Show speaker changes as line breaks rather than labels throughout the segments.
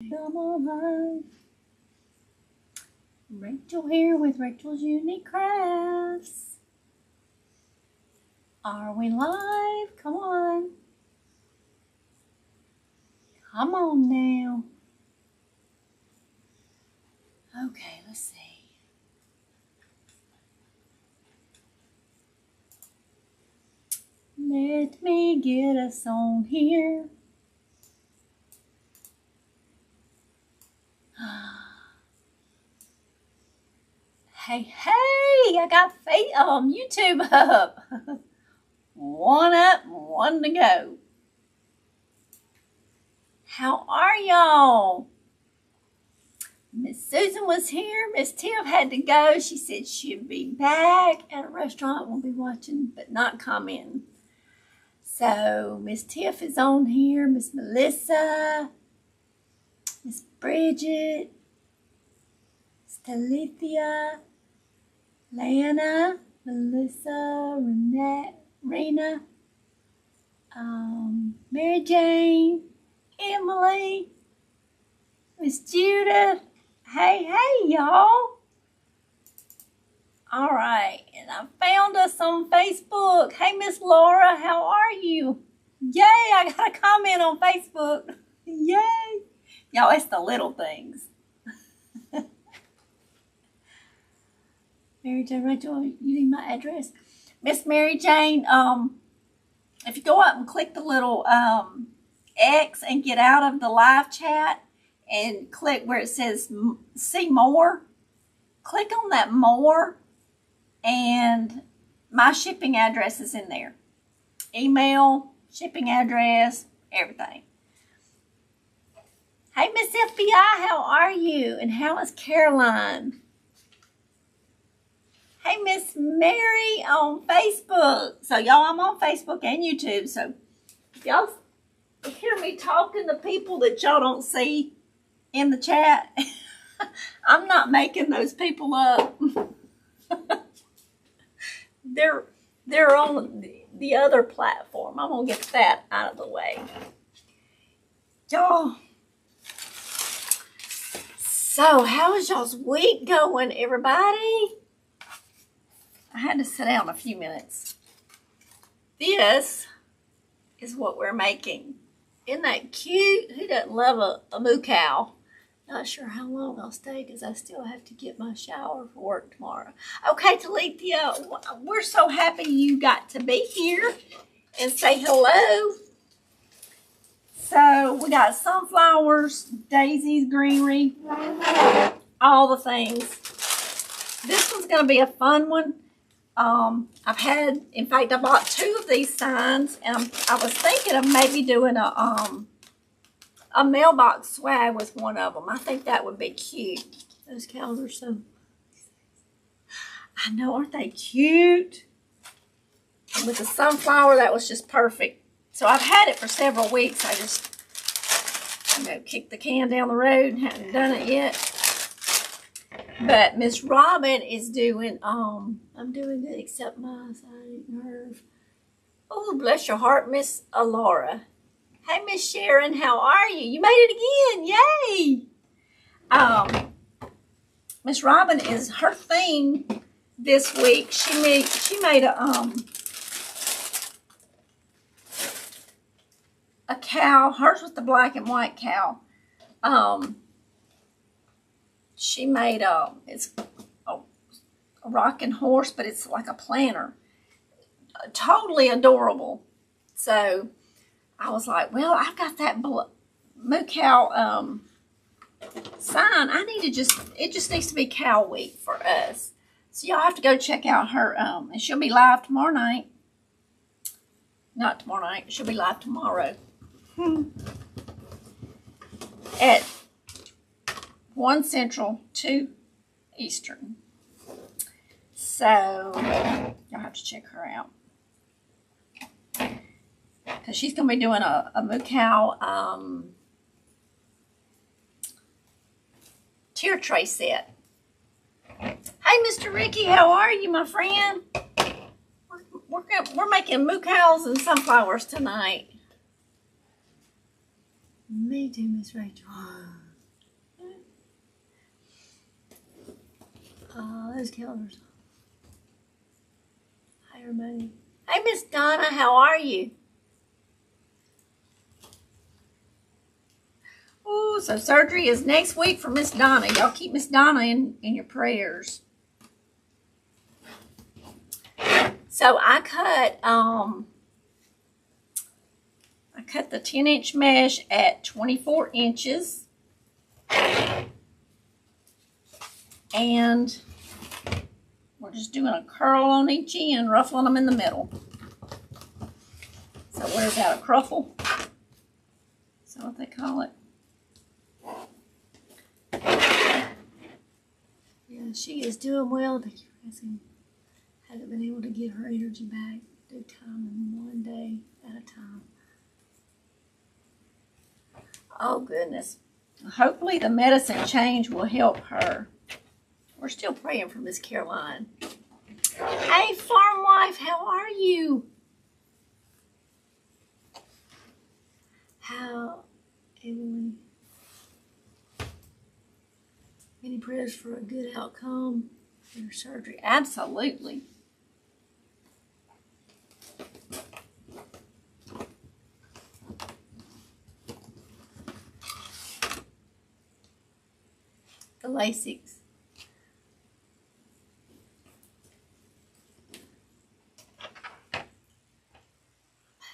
Come on home. Rachel here with Rachel's Unique Crafts. Are we live? Come on. Come on now. Okay, let's see. Let me get us on here. Hey, I got YouTube up. One up, one to go. How are y'all? Miss Susan was here. Miss Tiff had to go. She said she'd be back at a restaurant. We'll be watching, but not commenting. So Miss Tiff is on here. Miss Melissa, Miss Bridget, Stalithia, Lana, Melissa, Rena, Mary Jane, Emily, Miss Judith. Hey, y'all. All right, and I found us on Facebook. Hey, Miss Laura, how are you? Yay, I got a comment on Facebook. Yay. Y'all, it's the little things. Mary Jane, Rachel, you need my address. Miss Mary Jane, if you go up and click the little X and get out of the live chat and click where it says see more, click on that more, and my shipping address is in there. Email, shipping address, everything. Hey, Miss FBI, how are you? And how is Caroline? Hey, Miss Mary on Facebook. So, y'all, I'm on Facebook and YouTube. So, if y'all hear me talking to people that y'all don't see in the chat, I'm not making those people up. They're on the other platform. I'm going to get that out of the way. Y'all. So, how is y'all's week going, everybody? I had to sit down a few minutes. This is what we're making. Isn't that cute? Who doesn't love a moo cow? Not sure how long I'll stay because I still have to get my shower for work tomorrow. Okay, Talithia, we're so happy you got to be here and say hello. So we got sunflowers, daisies, greenery, all the things. This one's going to be a fun one. In fact, I bought 2 of these signs, and I was thinking of maybe doing a mailbox swag with one of them. I think that would be cute. Those cows are so, I know, aren't they cute? And with the sunflower, that was just perfect. So I've had it for several weeks. I just, kick the can down the road and haven't done it yet. But Miss Robin is doing, I'm doing good except my sciatic nerve. Oh, bless your heart, Miss Laura. Hey, Miss Sharon, how are you? You made it again, yay! Miss Robin is her theme this week. She made a cow. Hers was the black and white cow. She made it's a rocking horse, but it's like a planter. Totally adorable. So I was like, well, I've got that moo cow sign. It just needs to be cow week for us. So y'all have to go check out her, and she'll be live tomorrow night. Not tomorrow night, she'll be live tomorrow. At 1 Central, 2 Eastern. So, y'all have to check her out. Because she's going to be doing a moo cow tier tray set. Hey, Mr. Ricky, how are you, my friend? We're making moo cows and sunflowers tonight. Me too, Miss Rachel. those colors. Hi, everybody. Hey, Miss Donna, how are you? Ooh, so surgery is next week for Miss Donna. Y'all keep Miss Donna in your prayers. So I cut the 10-inch mesh at 24 inches. And we're just doing a curl on each end, ruffling them in the middle. So what is that, a cruffle? Is that what they call it? Yeah, she is doing well. Thank you for asking. Hasn't been able to get her energy back. Do time in one day at a time. Oh, goodness. Hopefully the medicine change will help her. We're still praying for Miss Caroline. Hey, farm wife, how are you? How, Emily? Any prayers for a good outcome for your surgery? Absolutely. The LASIKs.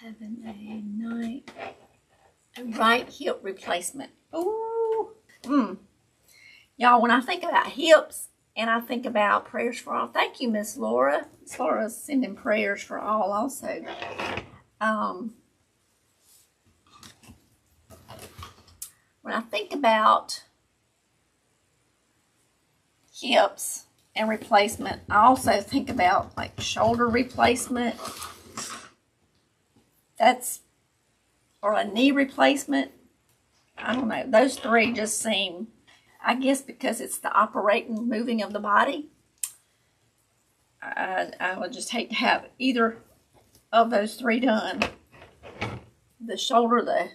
Having a right hip replacement. Ooh. Y'all, when I think about hips and I think about prayers for all, thank you, Miss Laura. Miss Laura's sending prayers for all also. When I think about hips and replacement, I also think about like shoulder replacement. Or a knee replacement. I don't know. Those three just seem, I guess because it's the operating, moving of the body. I would just hate to have either of those three done. The shoulder, the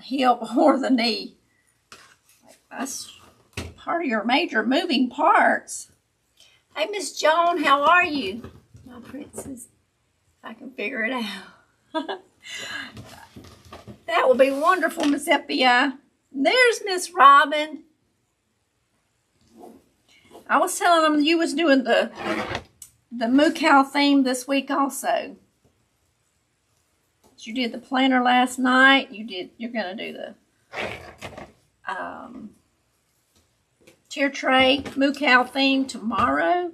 hip, or the knee. That's part of your major moving parts. Hey, Miss Joan, how are you? My princess. If I can figure it out. That will be wonderful, Miss FBI. There's Miss Robin. I was telling them you was doing the moo cow theme this week also. You did the planner last night. You're gonna do the chair tray moo cow theme tomorrow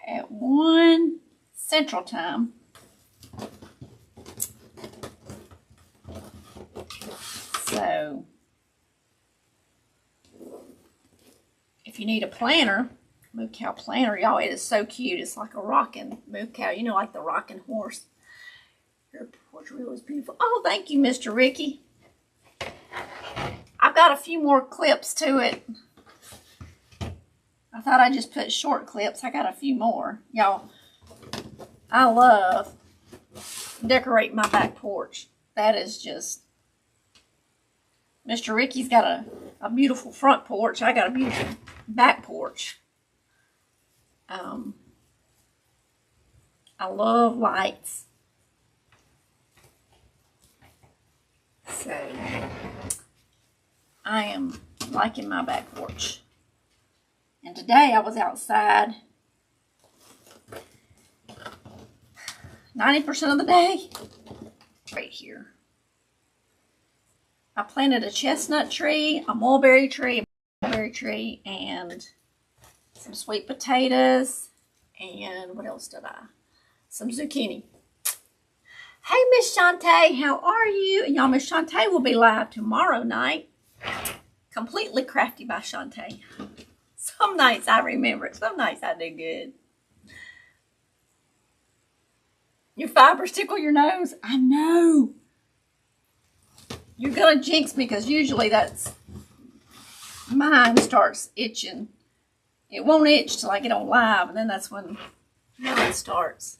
at 1 Central Time. So, if you need a planner, moo cow planner, y'all, it is so cute. It's like a rocking moo cow, you know, like the rocking horse. Your porch reel is beautiful. Oh, thank you, Mr. Ricky. I've got a few more clips to it. I thought I just put short clips. I got a few more. Y'all, I love decorating my back porch. That is just... Mr. Ricky's got a beautiful front porch. I got a beautiful back porch. I love lights. So, I am liking my back porch. And today I was outside 90% of the day. Right here. I planted a chestnut tree, a mulberry tree, and some sweet potatoes, and what else did I? Some zucchini. Hey, Miss Shantae, how are you? And y'all, Miss Shantae will be live tomorrow night. Completely Crafty by Shantae. Some nights I remember it. Some nights I do good. Your fibers tickle your nose? I know. You're going to jinx me because usually that's... Mine starts itching. It won't itch till I get on live, and then that's when mine starts.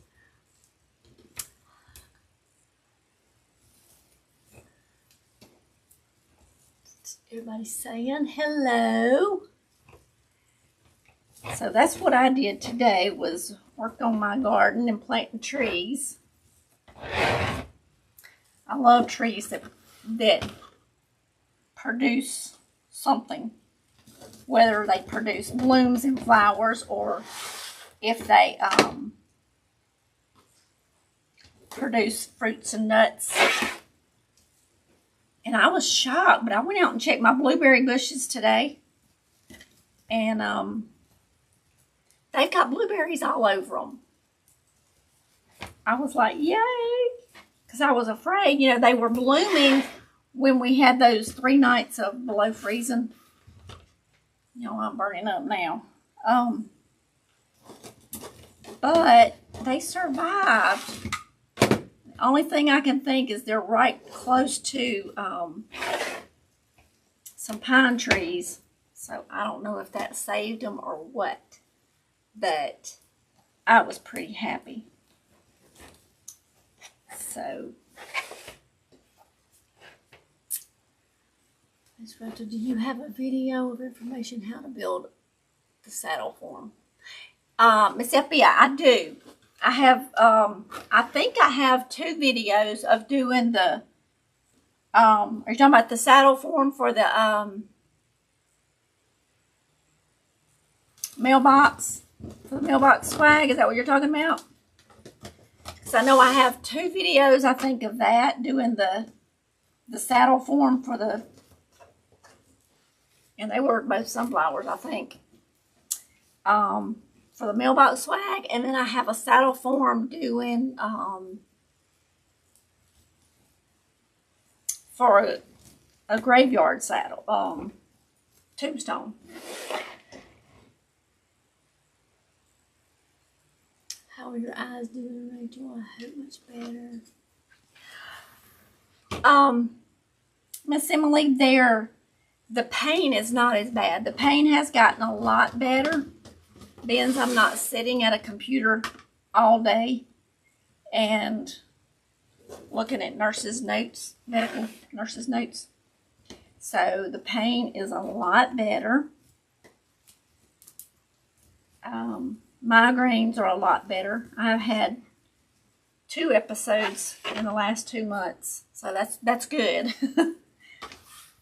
Everybody's saying hello. So that's what I did today, was work on my garden and planting trees. I love trees that produce something, whether they produce blooms and flowers or if they produce fruits and nuts. And I was shocked, but I went out and checked my blueberry bushes today, and they've got blueberries all over them. I was like, yay, because I was afraid, you know, they were blooming when we had those 3 nights of below freezing. You know, I'm burning up now. But they survived. The only thing I can think is they're right close to some pine trees. So I don't know if that saved them or what. But I was pretty happy. So, Ms. Rachel, do you have a video of information how to build the saddle form? Miss FBI, I do. I have, I think I have 2 videos of doing the, are you talking about the saddle form for the mailbox? For the mailbox swag? Is that what you're talking about? Because I know I have 2 videos, I think, of that, doing the saddle form for the, and they were both sunflowers, I think. For the mailbox swag, and then I have a saddle form doing for a graveyard saddle, tombstone. How are your eyes doing, Rachel? I hope much better. Miss Emily, the pain is not as bad. The pain has gotten a lot better. Ben's I'm not sitting at a computer all day and looking at nurses' notes, medical nurses' notes. So the pain is a lot better. Migraines are a lot better. I've had 2 episodes in the last 2 months, so that's good.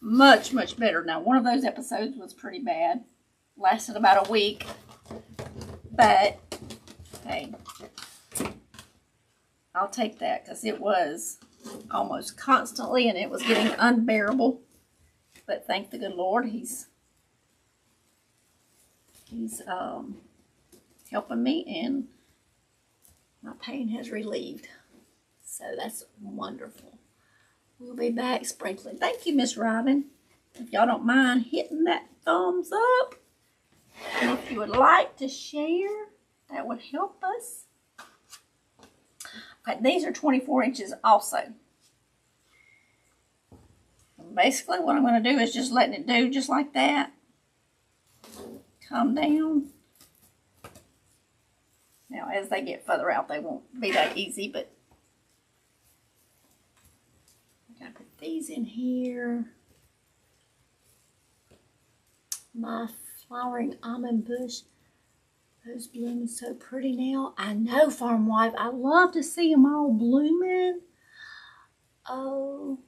Much better. Now, one of those episodes was pretty bad. Lasted about a week. But, hey, I'll take that because it was almost constantly and it was getting unbearable. But thank the good Lord, He's helping me and my pain has relieved. So that's wonderful. We'll be back sprinkling. Thank you, Miss Robin. If y'all don't mind hitting that thumbs up. And if you would like to share, that would help us. Okay, these are 24 inches also. And basically what I'm going to do is just letting it do just like that. Come down. Now, as they get further out, they won't be that easy, but I gotta put these in here. My flowering almond bush, those blooming so pretty now. I know, farm wife, I love to see them all blooming. Oh,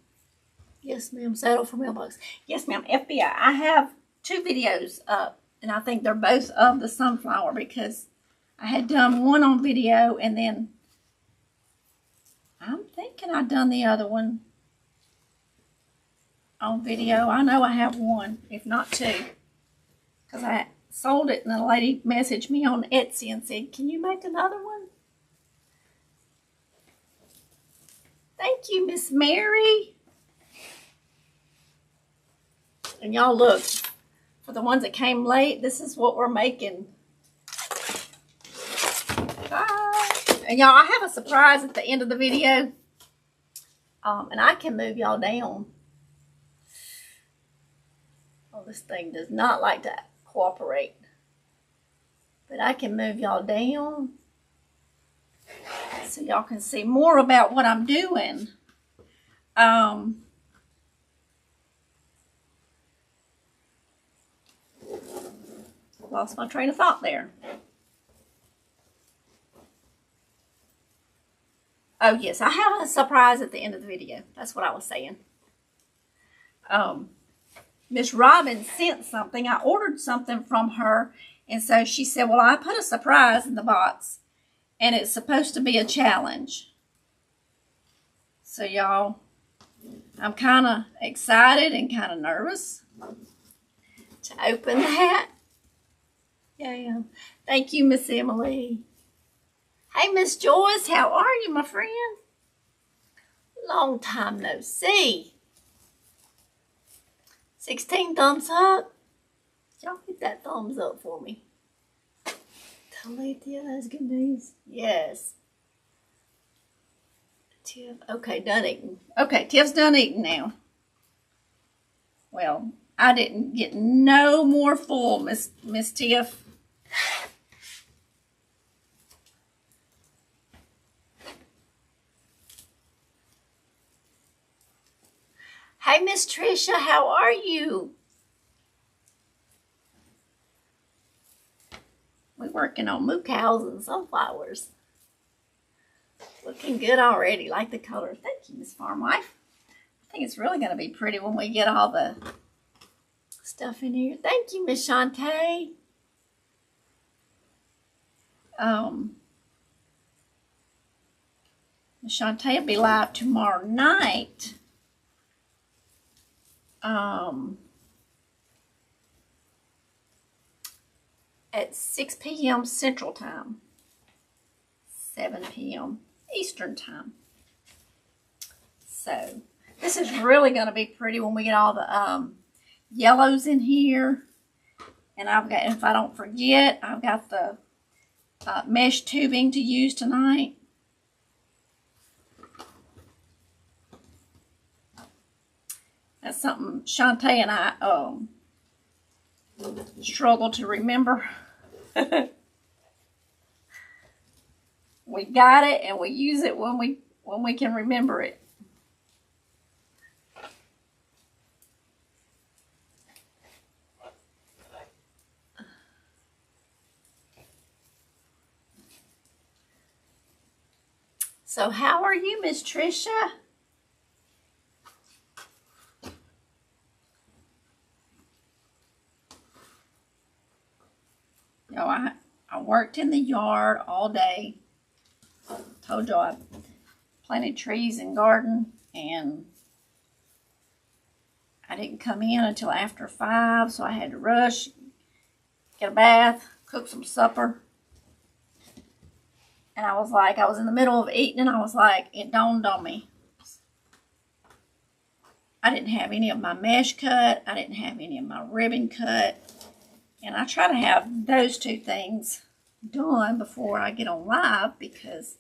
yes, ma'am. Saddle for mailbox. Yes, ma'am. FBI. I have 2 videos up, and I think they're both of the sunflower because I had done one on video, and then I'm thinking I done the other one on video. I know I have 1, if not 2, because I sold it, and the lady messaged me on Etsy and said, can you make another one? Thank you, Miss Mary. And y'all look, for the ones that came late, this is what we're making. Bye. And y'all, I have a surprise at the end of the video. And I can move y'all down. Oh, this thing does not like to cooperate. But I can move y'all down so y'all can see more about what I'm doing. lost my train of thought there. Oh, yes, I have a surprise at the end of the video. That's what I was saying. Miss Robin sent something. I ordered something from her, and so she said, well, I put a surprise in the box, and it's supposed to be a challenge. So, y'all, I'm kind of excited and kind of nervous to open that. Yeah. Thank you, Miss Emily. Hey, Miss Joyce, how are you, my friend? Long time no see. 16 thumbs up. Y'all hit that thumbs up for me. Talithia, that's good news. Yes. Tiff, okay, done eating. Okay, Tiff's done eating now. Well, I didn't get no more full, Miss Tiff. Hey, Miss Tricia, how are you? We're working on moo cows and sunflowers. Looking good already. Like the color. Thank you, Miss Farm Wife. I think it's really going to be pretty when we get all the stuff in here. Thank you, Miss Shantae. Miss Shantae will be live tomorrow night. At 6 p.m. Central Time, 7 p.m. Eastern Time. So this is really going to be pretty when we get all the yellows in here. And I've got, if I don't forget, I've got the mesh tubing to use tonight. That's something Shantae and I struggle to remember. We got it and we use it when we can remember it. So how are you, Miss Tricia? You know, I worked in the yard all day. Told you I planted trees and garden, and I didn't come in until after 5, so I had to rush, get a bath, cook some supper. And I was like, I was in the middle of eating, and I was like, it dawned on me. I didn't have any of my mesh cut. I didn't have any of my ribbon cut. And I try to have those two things done before I get on live, because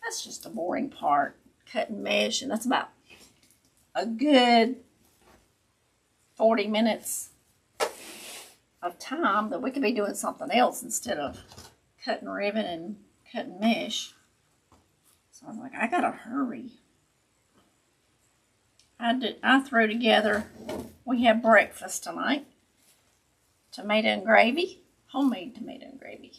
that's just the boring part, cutting mesh, and that's about a good 40 minutes of time that we could be doing something else instead of cutting ribbon and cutting mesh. So I was like, I gotta hurry. I threw together, we have breakfast tonight. Tomato and gravy, homemade tomato and gravy.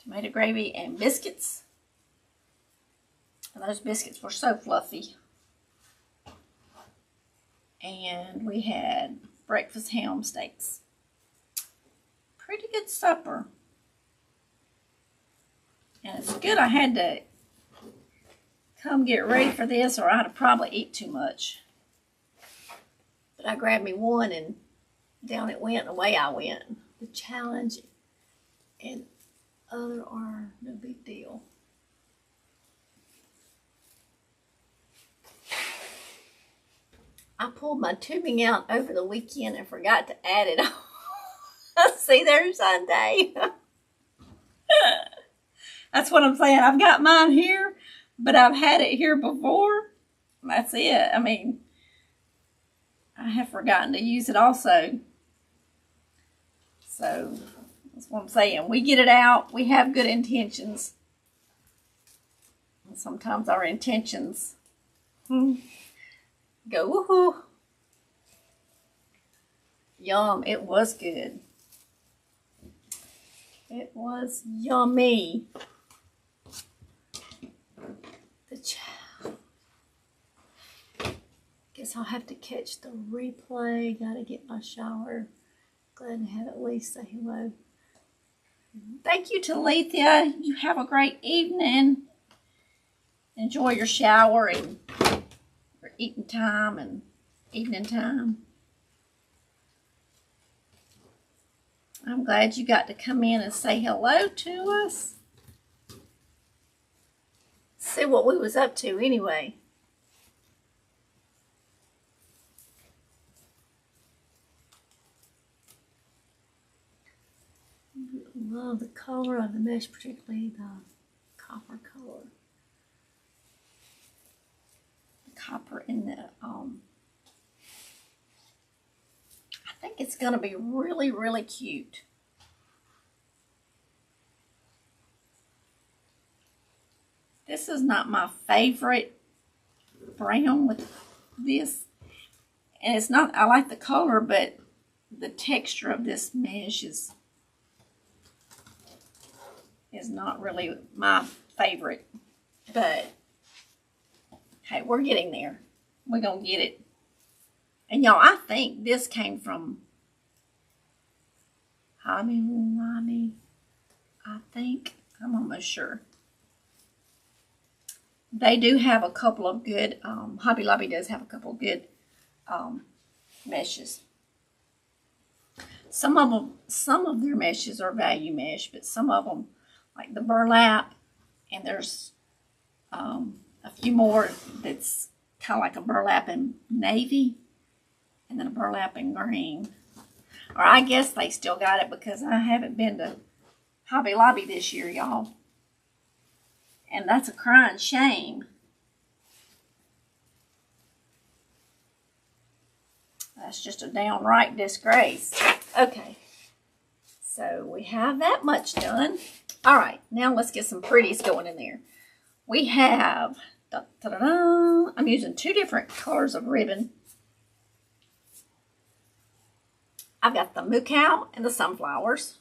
Tomato gravy and biscuits. And those biscuits were so fluffy. And we had breakfast ham steaks. Pretty good supper. And it's good I had to come get ready for this, or I'd have probably eat too much. But I grabbed me one and down it went, and away I went. The challenge and other are no big deal. I pulled my tubing out over the weekend and forgot to add it on. See, there's Sunday. That's what I'm saying. I've got mine here, but I've had it here before. That's it. I mean, I have forgotten to use it also. So, that's what I'm saying. We get it out. We have good intentions. And sometimes our intentions go woohoo. Yum, it was good. It was yummy. Guess I'll have to catch the replay. Gotta get my shower. Glad to have at least say hello. Thank you to Lethea. You have a great evening. Enjoy your shower and your eating time and evening time. I'm glad you got to come in and say hello to us. See what we was up to anyway. Love the color of the mesh, particularly the copper color. The copper in the, I think it's going to be really, really cute. This is not my favorite brown with this. And it's not, I like the color, but the texture of this mesh is not really my favorite. But, hey, we're getting there. We're going to get it. And y'all, I think this came from Hobby Lobby. I think. I'm almost sure. They do have a couple of good, Hobby Lobby does have a couple of good meshes. Some of their meshes are value mesh, but some of them, like the burlap, and there's a few more that's kind of like a burlap in navy, and then a burlap in green. Or I guess they still got it because I haven't been to Hobby Lobby this year, y'all. And that's a crying shame. That's just a downright disgrace. Okay. So we have that much done. All right. Now let's get some pretties going in there. We have, I'm using 2 different colors of ribbon. I've got the moo cow and the sunflowers.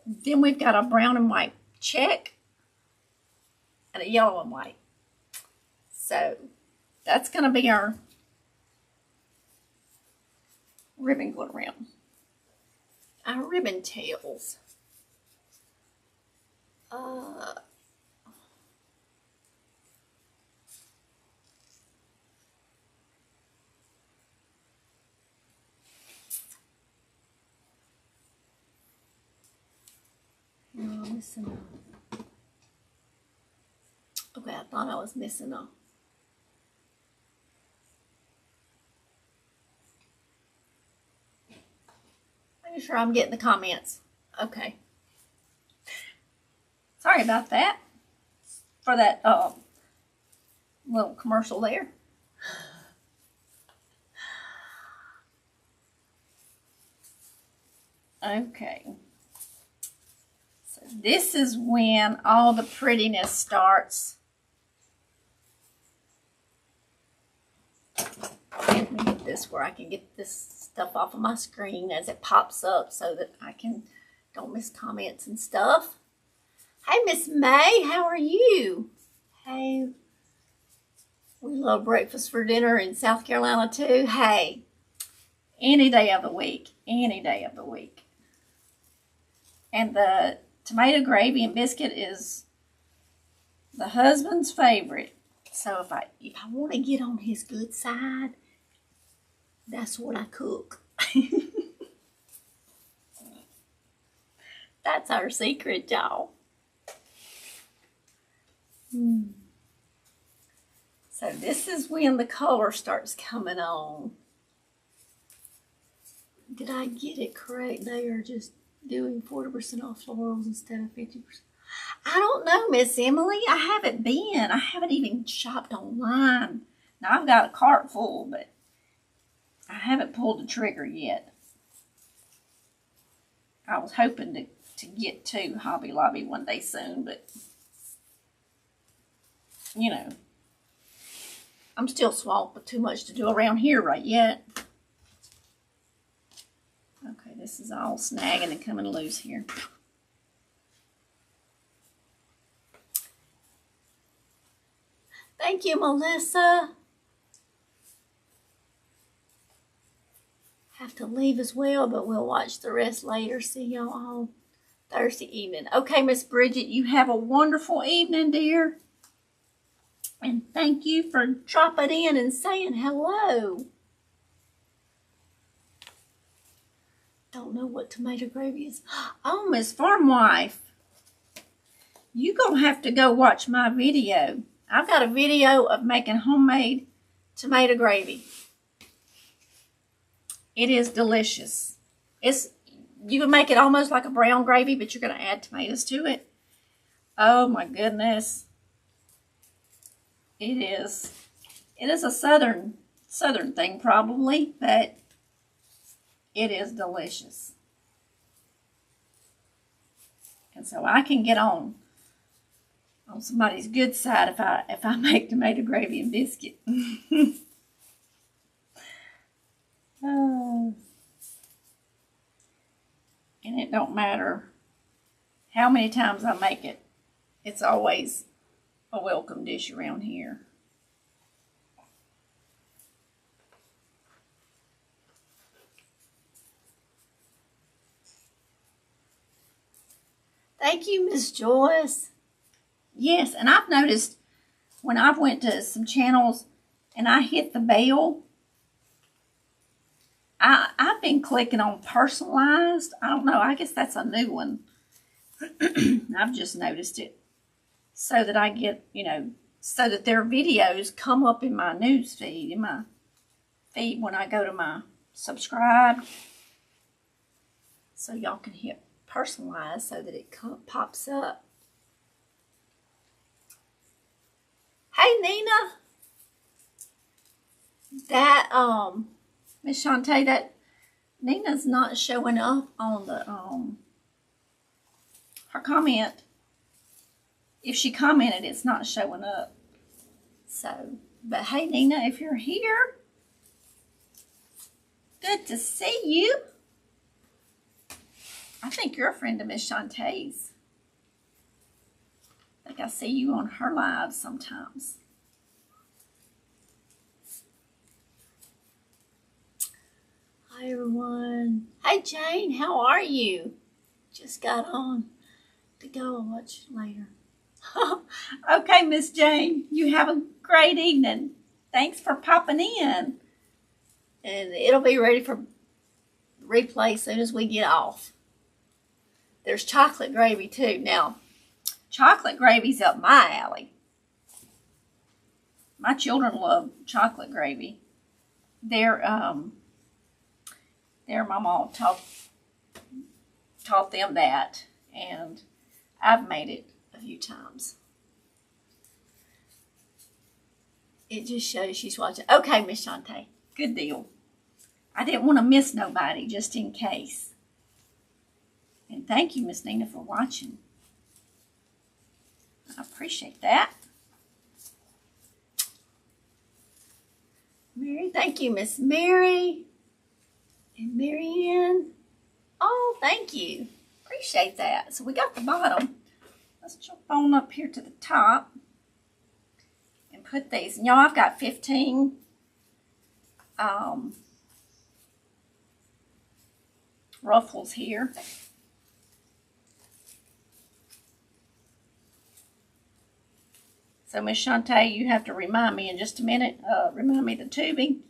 Then we've got a brown and white check and a yellow and white. So that's going to be our ribbon going around. Our ribbon tails. No, I'm missing a. Okay, I thought I was missing a. Making sure I'm getting the comments. Okay. Sorry about that. For that little commercial there. Okay. So this is when all the prettiness starts. Let me get this where I can get this stuff off of my screen as it pops up so that I don't miss comments and stuff. Hey, Miss May, how are you? Hey, we love breakfast for dinner in South Carolina too. Hey, any day of the week, any day of the week. And the tomato gravy and biscuit is the husband's favorite. So if I want to get on his good side, that's what I cook. That's our secret, y'all. So this is when the color starts coming on. Did I get it correct? They are just doing 40% off florals instead of 50%. I don't know, Miss Emily. I haven't been. I haven't even shopped online. Now, I've got a cart full, but I haven't pulled the trigger yet. I was hoping to get to Hobby Lobby one day soon, but, you know, I'm still swamped with too much to do around here right yet. This is all snagging and coming loose here. Thank you, Melissa. Have to leave as well, but we'll watch the rest later. See y'all all Thursday evening. Okay, Miss Bridget, you have a wonderful evening, dear. And thank you for dropping in and saying hello. Don't know what tomato gravy is. Oh, Miss Farm Wife, you gonna have to go watch my video. I've got a video of making homemade tomato gravy. It is delicious. You can make it almost like a brown gravy, but you're gonna add tomatoes to it. Oh my goodness. It is a southern thing probably, but it is delicious. And so I can get on somebody's good side if I make tomato gravy and biscuit. And it don't matter how many times I make it. It's always a welcome dish around here. Thank you, Miss Joyce. Yes, and I've noticed when I've went to some channels and I hit the bell, I've been clicking on personalized. I don't know, I guess that's a new one. I've just noticed it. So that I get, so that their videos come up in my news feed, in my feed when I go to my subscribe. So y'all can hit personalize so that it pops up. Hey, Nina. That, Miss Shantae, that Nina's not showing up on the, her comment. If she commented, it's not showing up. So, but hey, Nina, if you're here, good to see you. I think you're a friend of Miss Shantae's. I think I see you on her lives sometimes. Hi, everyone. Hey, Jane, how are you? Just got on to go and watch later. Okay, Miss Jane, you have a great evening. Thanks for popping in. And it'll be ready for replay as soon as we get off. There's chocolate gravy too. Now, chocolate gravy's up my alley. My children love chocolate gravy. Their mama taught them that, and I've made it a few times. It just shows she's watching. Okay, Miss Shantae, good deal. I didn't want to miss nobody, just in case. And thank you, Miss Nina, for watching. I appreciate that. Mary, thank you, Miss Mary. And Marianne. Oh, thank you. Appreciate that. So we got the bottom. Let's jump on up here to the top and put these. And y'all, I've got 15 ruffles here. So, Miss Shantae, you have to remind me in just a minute. Remind me the tubing.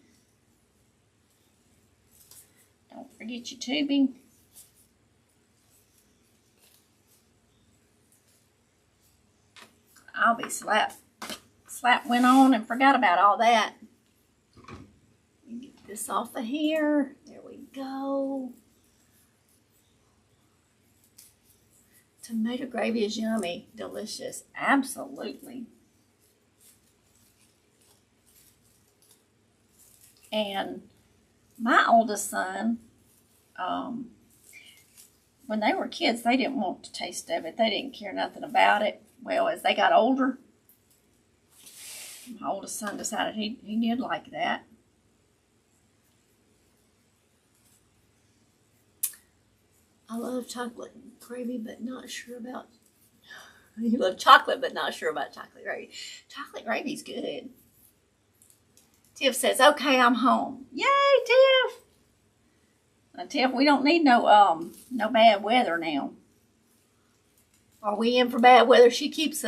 Don't forget your tubing. I'll be slap went on and forgot about all that. Get this off of here. There we go. Tomato gravy is yummy, delicious, absolutely. And my oldest son, when they were kids, they didn't want to taste of it. They didn't care nothing about it. Well, as they got older, my oldest son decided he did like that. I love chocolate gravy, but not sure about. You love chocolate, but not sure about chocolate gravy. Chocolate gravy's good. Tiff says, "Okay, I'm home." Yay, Tiff! Now, Tiff, we don't need no bad weather now. Are we in for bad weather? She keeps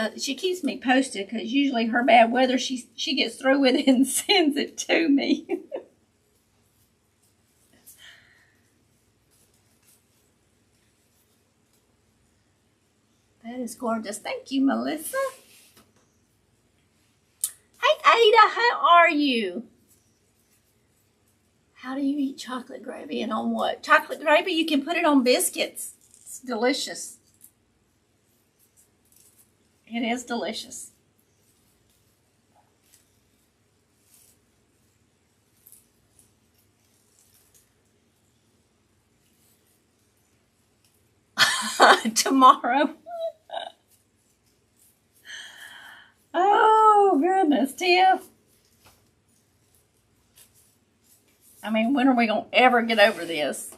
me posted because usually her bad weather she gets through with it and sends it to me. That is gorgeous. Thank you, Melissa. Hey, Ada, how are you? How do you eat chocolate gravy and on what? Chocolate gravy, you can put it on biscuits. It's delicious. It is delicious. Tomorrow. Oh, goodness, Tiff. I mean, when are we going to ever get over this?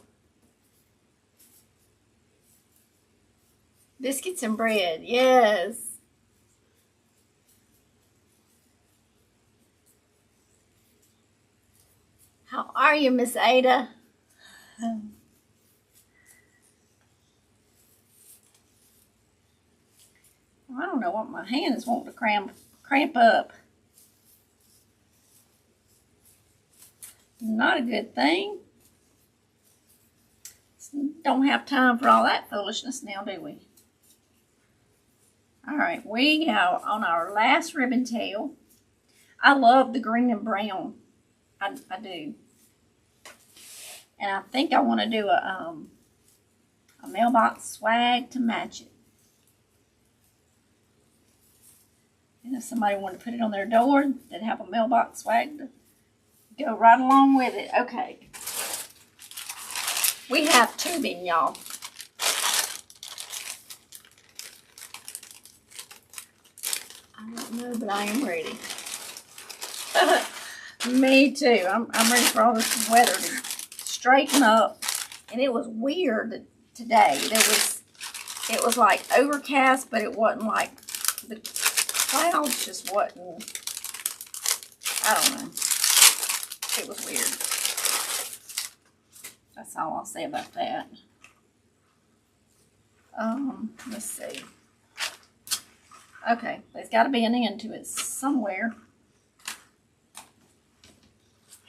Biscuits and bread, yes. How are you, Miss Ada? I don't know what my hand is wanting to cramp up. Not a good thing. Don't have time for all that foolishness now, do we? All right, we are on our last ribbon tail. I love the green and brown. I do. And I think I want to do a mailbox swag to match it. And if somebody wanted to put it on their door, they'd have a mailbox swag to go right along with it. Okay. We have tubing, y'all. I don't know, but I am ready. Me too. I'm ready for all this weather to straighten up. And it was weird today. It was like overcast, but it wasn't like the clouds just wasn't. I don't know. It was weird. That's all I'll say about that. Let's see. Okay, there's got to be an end to it somewhere.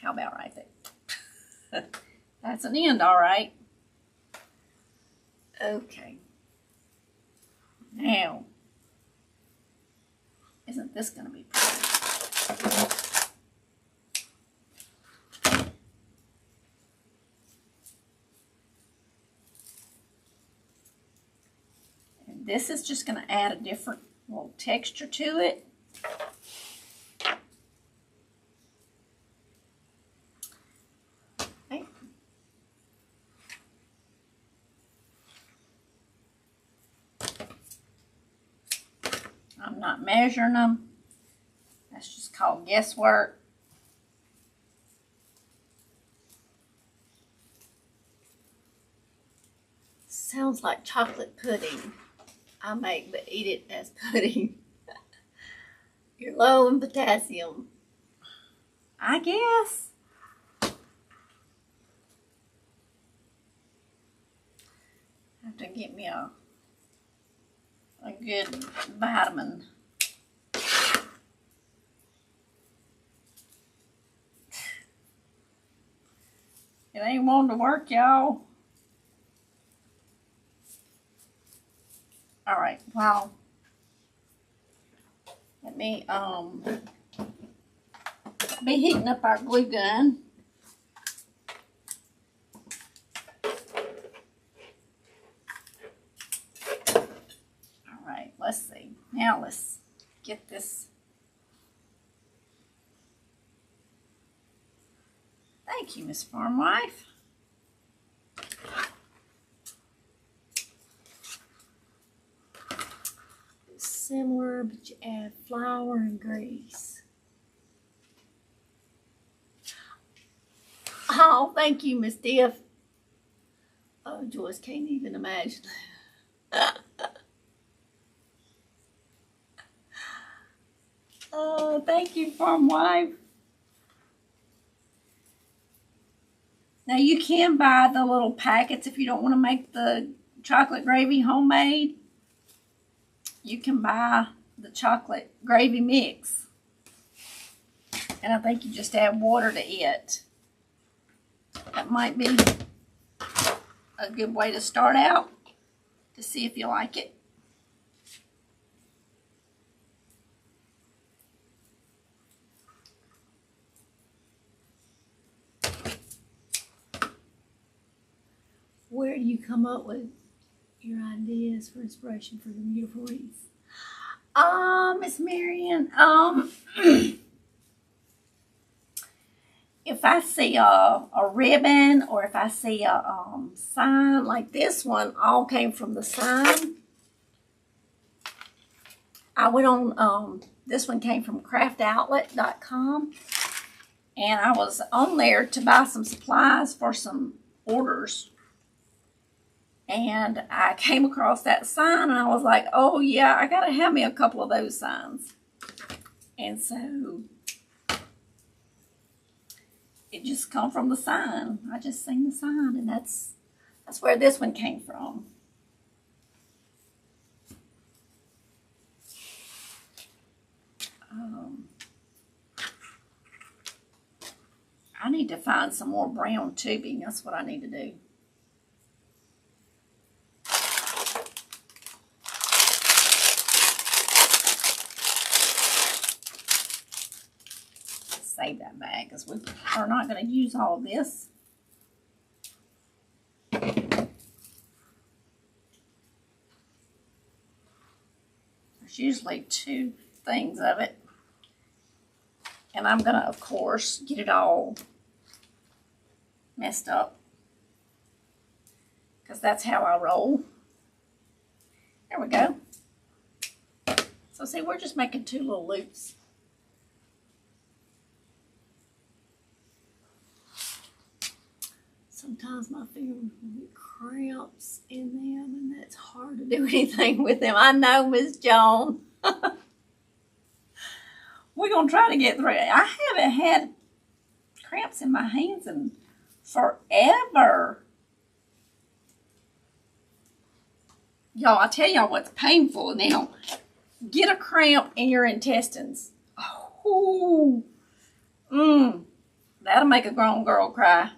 How about right there? That's an end, all right. Okay. Now, isn't this going to be pretty? And this is just going to add a different little texture to it. Okay. I'm not measuring them. That's just called guesswork. Sounds like chocolate pudding I make, but eat it as pudding. You're low in potassium, I guess. Have to get me a good vitamin. It ain't wanting to work, y'all. All right, well, let me be heating up our glue gun. All right, let's see. Now let's get this. Thank you, Miss Farm Wife. Similar, but you add flour and grease. Oh, thank you, Miss Tiff. Oh, Joyce can't even imagine. Oh, thank you, farm wife. Now you can buy the little packets if you don't want to make the chocolate gravy homemade. You can buy the chocolate gravy mix. And I think you just add water to it. That might be a good way to start out to see if you like it. Where do you come up with your ideas for inspiration for the beautiful wreaths? Miss Marion, if I see a ribbon or if I see a sign like this one, all came from the sign. I went on, this one came from craftoutlet.com, and I was on there to buy some supplies for some orders. And I came across that sign and I was like, oh yeah, I gotta have me a couple of those signs. And so it just come from the sign. I just seen the sign, and that's where this one came from. I need to find some more brown tubing. That's what I need to do. Save that bag because we are not going to use all of this. There's usually 2 things of it. And I'm going to, of course, get it all messed up because that's how I roll. There we go. So see, we're just making 2 little loops. Sometimes my fingers will get cramps in them, and that's hard to do anything with them. I know, Miss Joan. We're going to try to get through it. I haven't had cramps in my hands in forever. Y'all, I tell y'all what's painful now. Get a cramp in your intestines. Oh, that'll make a grown girl cry.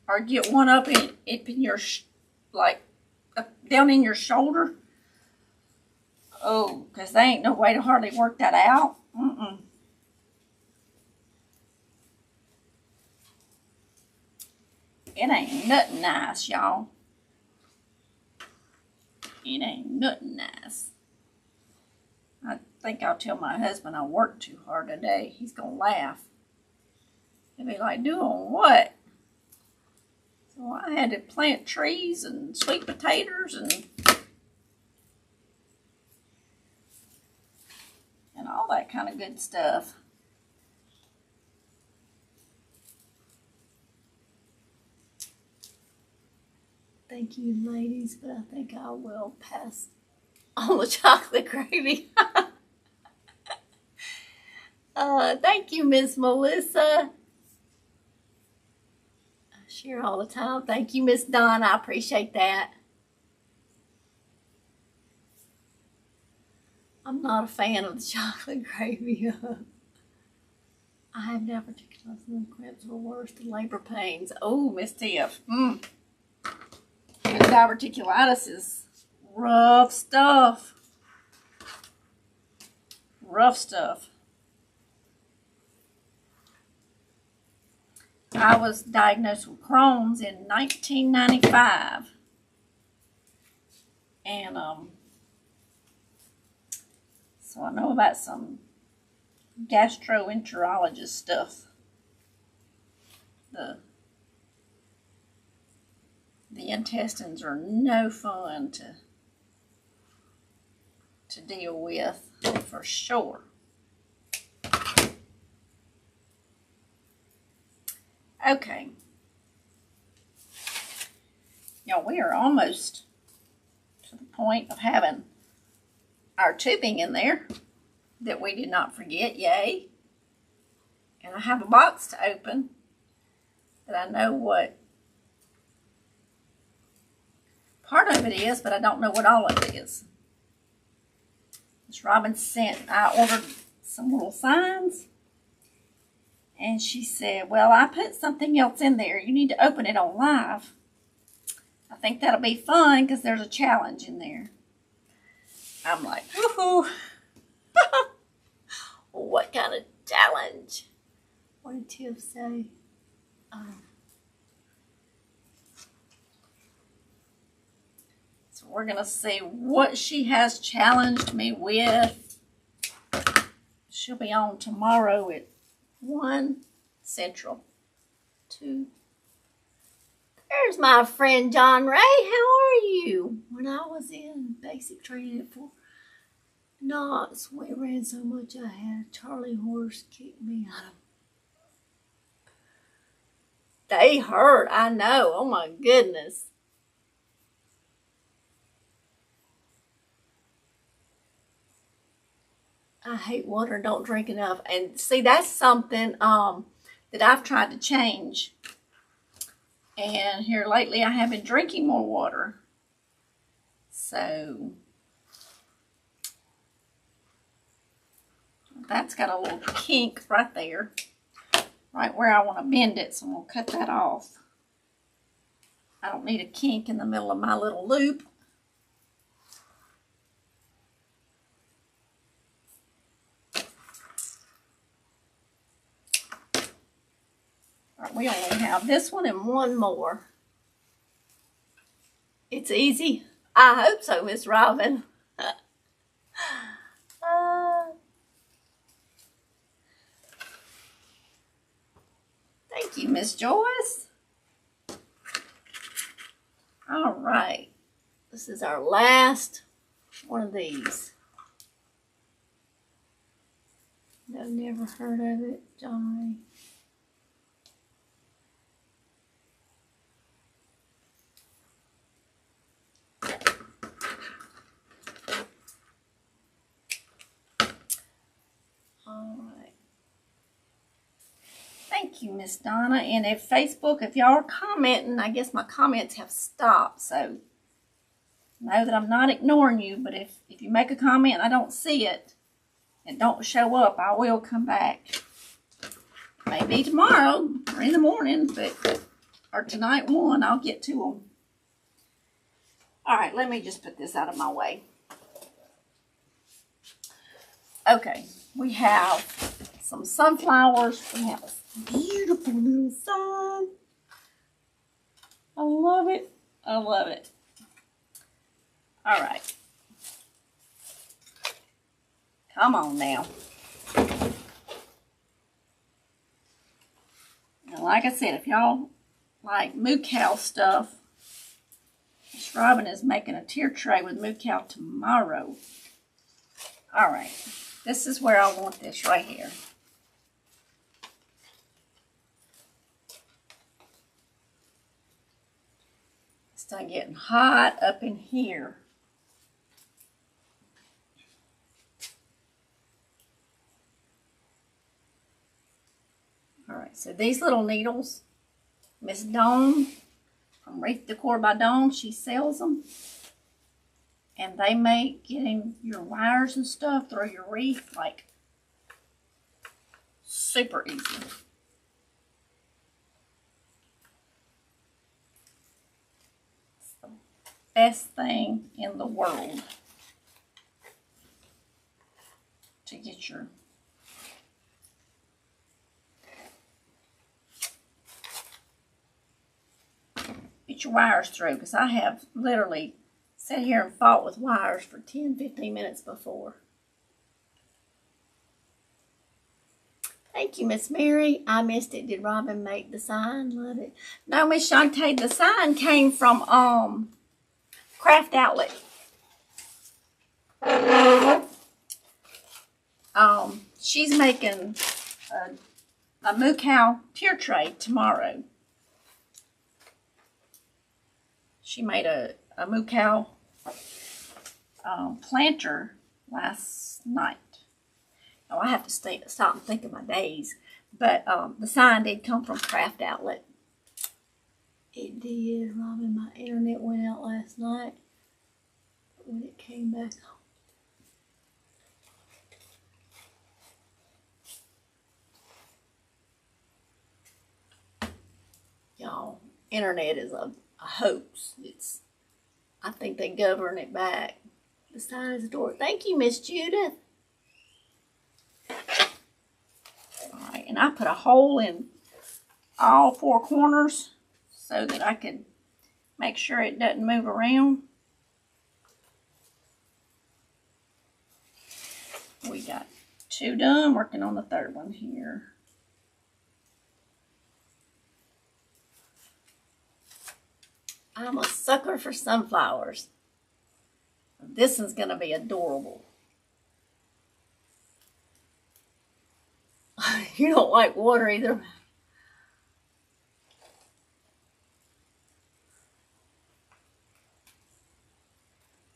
Or get one up in your, like, down in your shoulder. Oh, because there ain't no way to hardly work that out. It ain't nothing nice, y'all. It ain't nothing nice. I think I'll tell my husband I worked too hard today. He's going to laugh. He'll be like, doing what? So I had to plant trees and sweet potatoes and all that kind of good stuff. Thank you, ladies, but I think I will pass on the chocolate gravy. Thank you, Miss Melissa. I share all the time. Thank you, Miss Donna. I appreciate that. I'm not a fan of the chocolate gravy. I have diverticulosis cramps were worse than labor pains. Oh, Miss Tiff. Diverticulitis is rough stuff. Rough stuff. I was diagnosed with Crohn's in 1995. And so I know about some gastroenterologist stuff. The intestines are no fun to deal with, for sure. Okay. Y'all, we are almost to the point of having our tubing in there that we did not forget. Yay. And I have a box to open that I know what part of it is, but I don't know what all of it is. Miss Robin I ordered some little signs, and she said, well, I put something else in there. You need to open it on live. I think that'll be fun because there's a challenge in there. I'm like, woohoo. What kind of challenge? What did Tiff say? So we're going to see what she has challenged me with. She'll be on tomorrow at 1 Central. 2. There's my friend John Ray. How are you? When I was in basic training for knots, we ran so much I had a Charlie horse kick me out of. They hurt, I know. Oh my goodness. I hate water and don't drink enough. And see, that's something that I've tried to change. And here lately I have been drinking more water. So that's got a little kink right there. Right where I want to bend it. So I'm going to cut that off. I don't need a kink in the middle of my little loop. Right, we only have this one and one more. It's easy. I hope so, Miss Robin. Thank you, Miss Joyce. All right. This is our last one of these. I've never heard of it, John Ray. All right. Thank you, Miss Donna. And if Facebook, if y'all are commenting, I guess my comments have stopped. So know that I'm not ignoring you. But if you make a comment and I don't see it and don't show up, I will come back. Maybe tomorrow or in the morning, or tonight one, I'll get to them. All right, let me just put this out of my way. Okay, we have some sunflowers. We have a beautiful little sun. I love it. I love it. All right. Come on now. Now, like I said, if y'all like moo cow stuff, Miss Robin is making a tier tray with moo cow tomorrow. All right. This is where I want this right here. It's done getting hot up in here. All right, so these little needles, Miss Dawn from Wreath Decor by Dawn, she sells them. And they make getting your wires and stuff through your wreath like super easy. It's the best thing in the world to get your wires through, because I have literally sat here and fought with wires for 10-15 minutes before. Thank you, Miss Mary. I missed it. Did Robin make the sign? Love it. No, Miss Shantae, the sign came from Craft Outlet. She's making a moo cow tier tray tomorrow. She made a moo cow planter last night. Oh, I have to stop and think of my days. But the sign did come from Craft Outlet. It did, Robin. My internet went out last night. But when it came back on. Y'all, internet is a hoax. I think they govern it back. Besides the door. Thank you, Miss Judith. Alright, and I put a hole in all four corners so that I could make sure it doesn't move around. We got two done, working on the third one here. I'm a sucker for sunflowers. This one's going to be adorable. You don't like water either.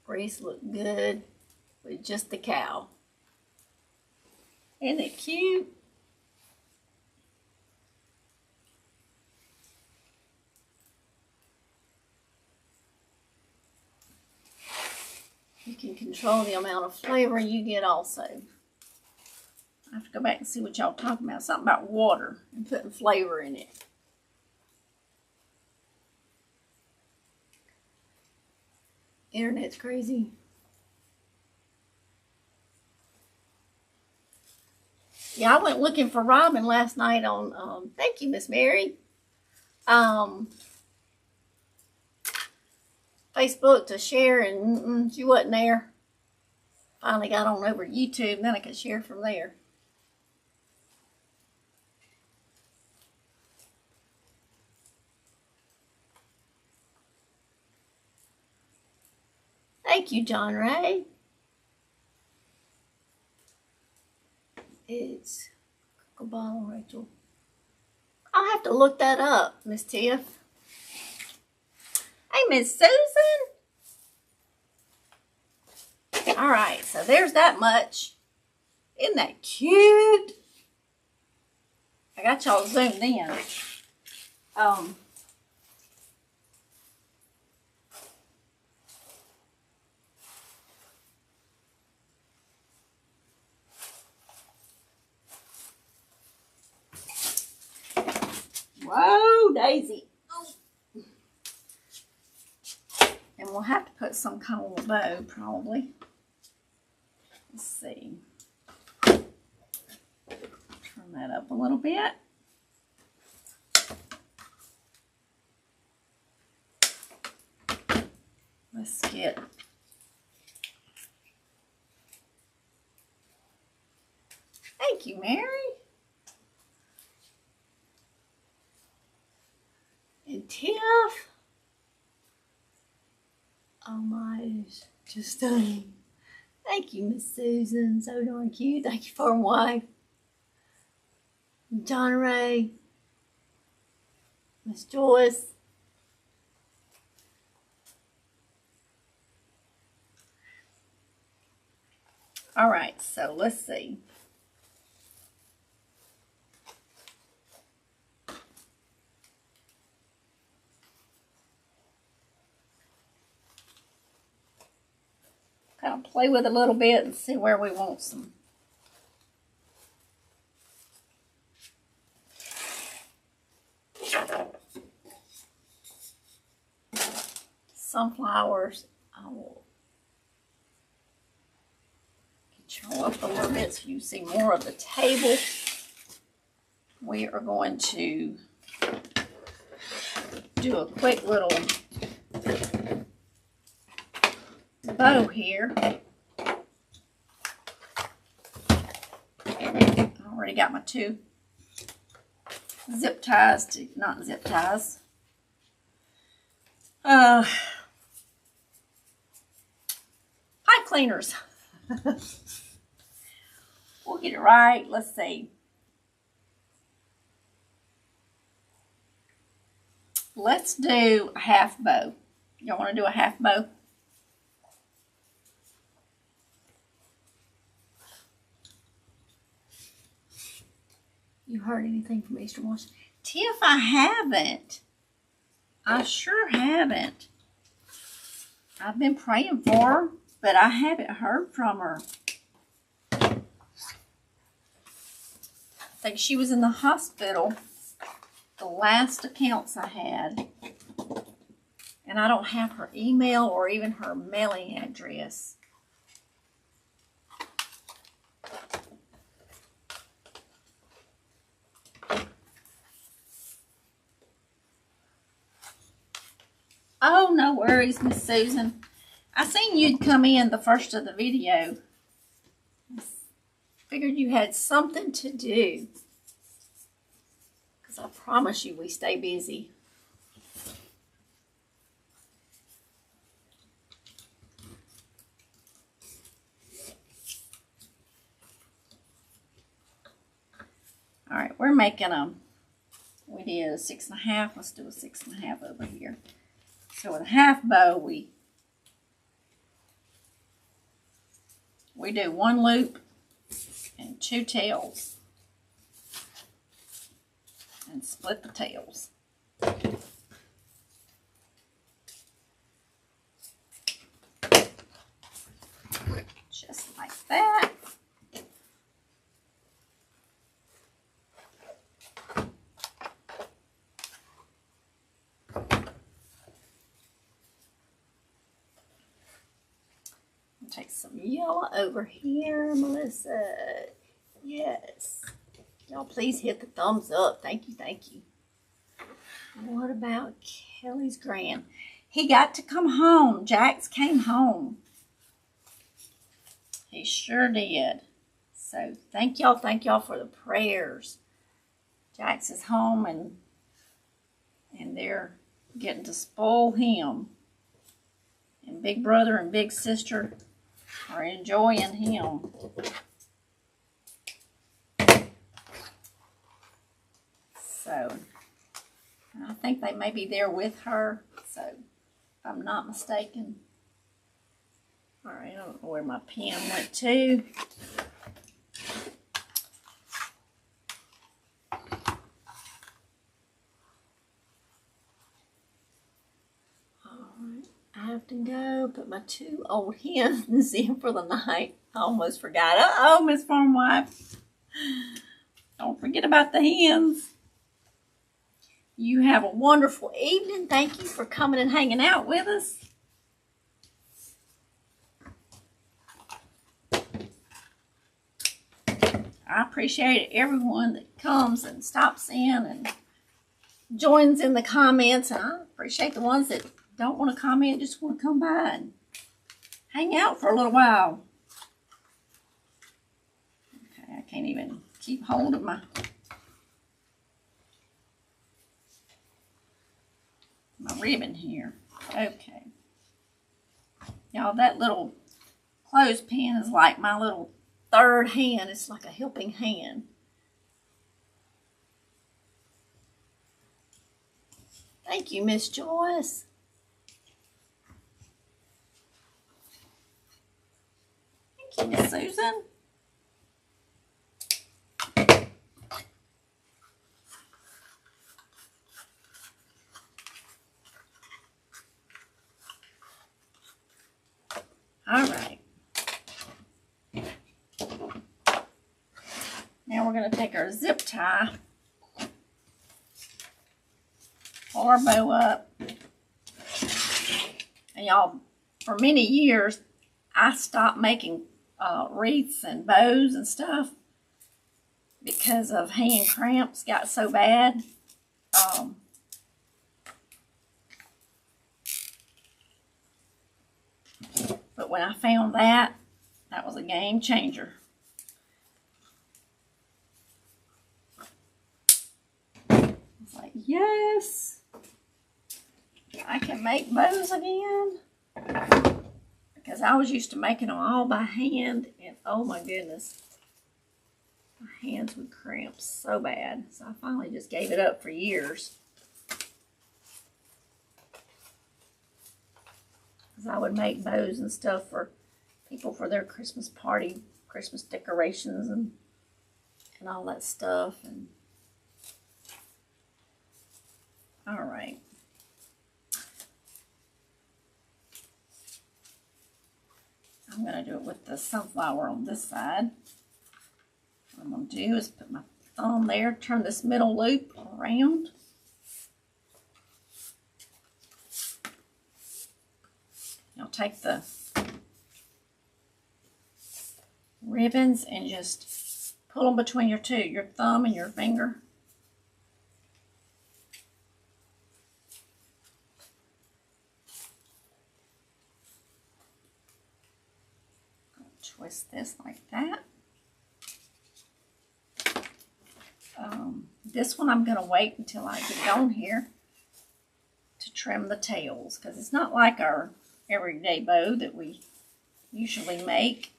Wreath look good with just the cow. Isn't it cute? You can control the amount of flavor you get also. I have to go back and see what y'all talking about. Something about water and putting flavor in it. Internet's crazy. Yeah, I went looking for Robin last night on, thank you, Miss Mary. Facebook to share, and she wasn't there. Finally got on over to YouTube, and then I could share from there. Thank you, John Ray. It's a bottle, Rachel. I'll have to look that up, Miss Tiff. Hey, Miss Susan. All right, so there's that much. Isn't that cute? I got y'all zoomed in. Whoa, Daisy. And we'll have to put some kind of a bow, probably. Let's see. Turn that up a little bit. Let's get thank you, Mary. And Tiff. Oh my, it's just stunning. Thank you, Miss Susan. So darn cute. Thank you, farm wife. John Ray. Miss Joyce. All right, so let's see. Kind of play with it a little bit and see where we want some. Sunflowers. I will get you up a little bit so you see more of the table. We are going to do a quick little bow here. I already got my two zip ties, not zip ties. Pipe cleaners. We'll get it right. Let's see. let's do a half bow. Y'all want to do a half bow? You heard anything from Eastern Washington? Tiff, I haven't. I sure haven't. I've been praying for her, but I haven't heard from her. I think she was in the hospital, the last accounts I had. And I don't have her email or even her mailing address. Oh, no worries, Miss Susan. I seen you'd come in the first of the video. Figured you had something to do. Because I promise you we stay busy. All right, we're making them. We did a 6.5. Let's do a 6.5 over here. So with a half bow, we do 1 loop and 2 tails and split the tails. Just like that. Take some yellow over here, Melissa. Yes. Y'all please hit the thumbs up. Thank you, thank you. What about Kelly's grand? He got to come home. Jax came home. He sure did. So thank y'all for the prayers. Jax is home and they're getting to spoil him. And big brother and big sister are enjoying him. So, I think they may be there with her, so if I'm not mistaken. All right, I don't know where my pen went to. I have to go put my 2 old hens in for the night. I almost forgot. Uh-oh, Miss Farm Wife. Don't forget about the hens. You have a wonderful evening. Thank you for coming and hanging out with us. I appreciate everyone that comes and stops in and joins in the comments. And I appreciate the ones that don't want to comment, just want to come by and hang out for a little while. Okay, I can't even keep hold of my ribbon here. Okay. Y'all, that little clothespin is like my little third hand. It's like a helping hand. Thank you, Miss Joyce. Thank you, Miss Susan. All right. Now we're going to take our zip tie, pull our bow up. And y'all, for many years, I stopped making wreaths and bows and stuff because of hand cramps got so bad. But when I found that was a game changer. It's like, yes, I can make bows again. Because I was used to making them all by hand, and oh my goodness, my hands would cramp so bad. So I finally just gave it up for years. because I would make bows and stuff for people for their Christmas party, Christmas decorations and all that stuff. And all right. I'm going to do it with the sunflower on this side. What I'm going to do is put my thumb there, turn this middle loop around. I'll take the ribbons and just pull them between your thumb and your finger. Twist this like that. This one I'm going to wait until I get on here to trim the tails, because it's not like our everyday bow that we usually make.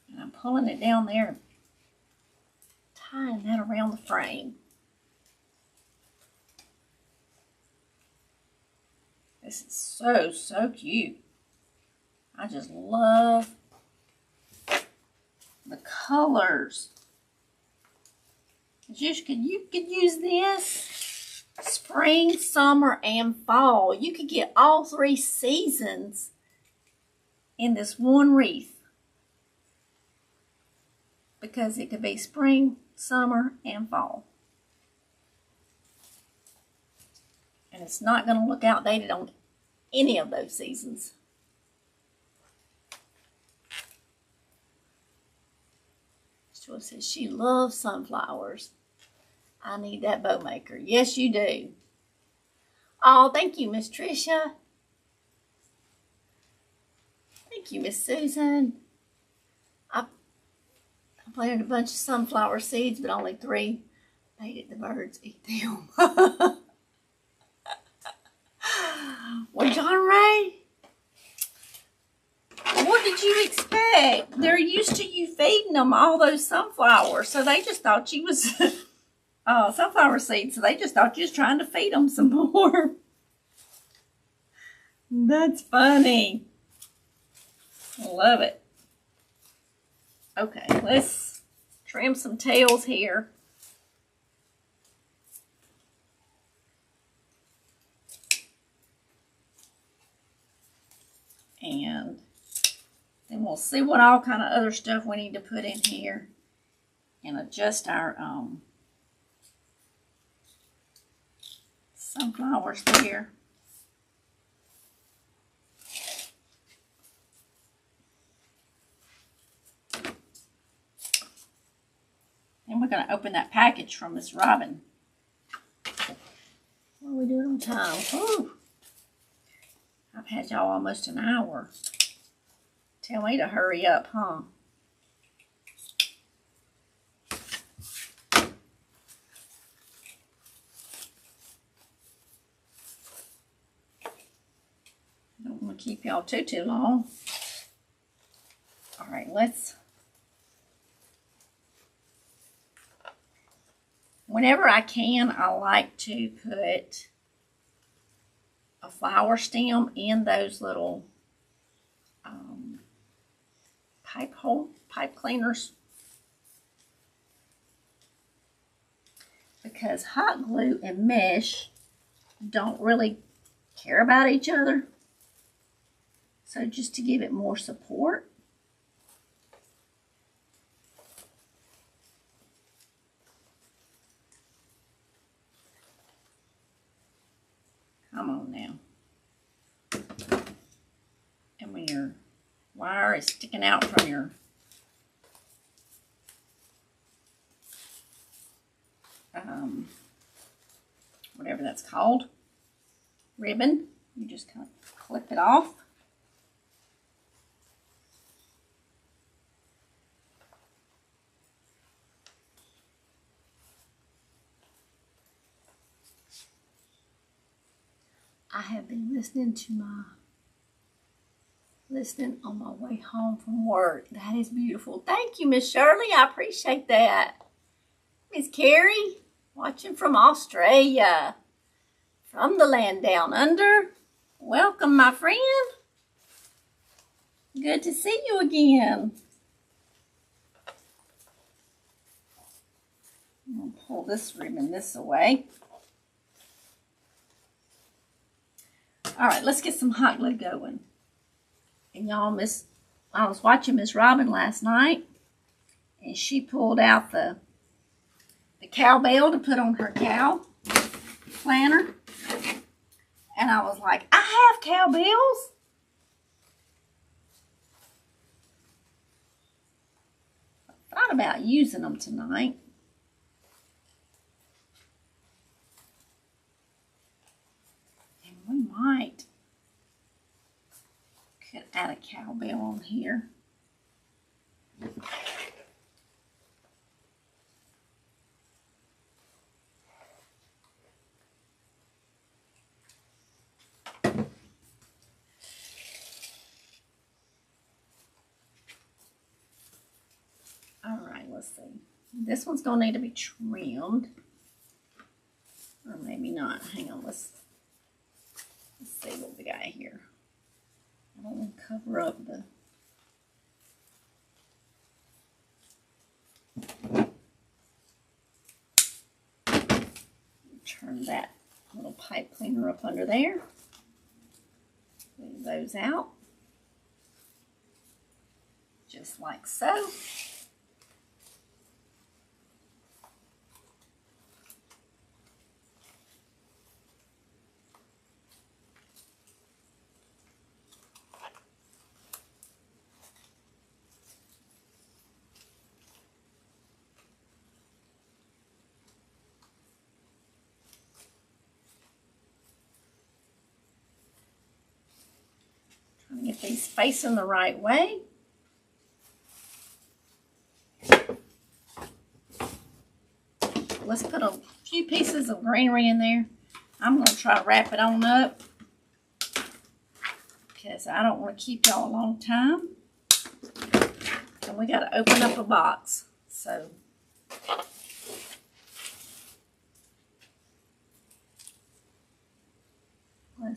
And I'm pulling it down there, tying that around the frame. This is so cute. I just love the colors. You could use this spring, summer, and fall. You could get all 3 seasons in this one wreath, because it could be spring, summer, and fall. And it's not going to look outdated on any of those seasons. Joy says she loves sunflowers. I need that bow maker. Yes, you do. Oh, thank you, Miss Tricia. Thank you, Miss Susan. I planted a bunch of sunflower seeds, but only 3 made it. The birds eat them. Well, John Ray, what did you expect? They're used to you feeding them all those sunflowers, so they just thought you was sunflower seeds, so they just thought you was trying to feed them some more. That's funny. I love it. Okay, let's trim some tails here. And then we'll see what all kind of other stuff we need to put in here and adjust our sunflowers there. And we're going to open that package from Miss Robin. What are we doing on time? Ooh. I've had y'all almost an hour. Tell me to hurry up, huh? Don't want to keep y'all too long. All right, whenever I can, I like to put a flower stem in those little pipe cleaners, because hot glue and mesh don't really care about each other. So just to give it more support. Come on now. And when your wire is sticking out from your whatever that's called, ribbon, you just kind of clip it off. I have been listening listening on my way home from work. That is beautiful. Thank you, Miss Shirley. I appreciate that. Miss Carrie, watching from Australia. From the land down under. Welcome, my friend. Good to see you again. I'm going to pull this ribbon this away. All right, let's get some hot glue going. And y'all, I was watching Miss Robin last night, and she pulled out the cowbell to put on her cow planner. And I was like, I have cowbells. I thought about using them tonight. And we might could add a cowbell on here. All right, let's see. This one's going to need to be trimmed. Or maybe not. Hang on, let's see what we got here. I don't want to cover up the... Turn that little pipe cleaner up under there. Move those out. Just like so. Get these facing the right way. Let's put a few pieces of greenery in there. I'm going to try to wrap it on up because I don't want to keep y'all a long time. And we got to open up a box. So I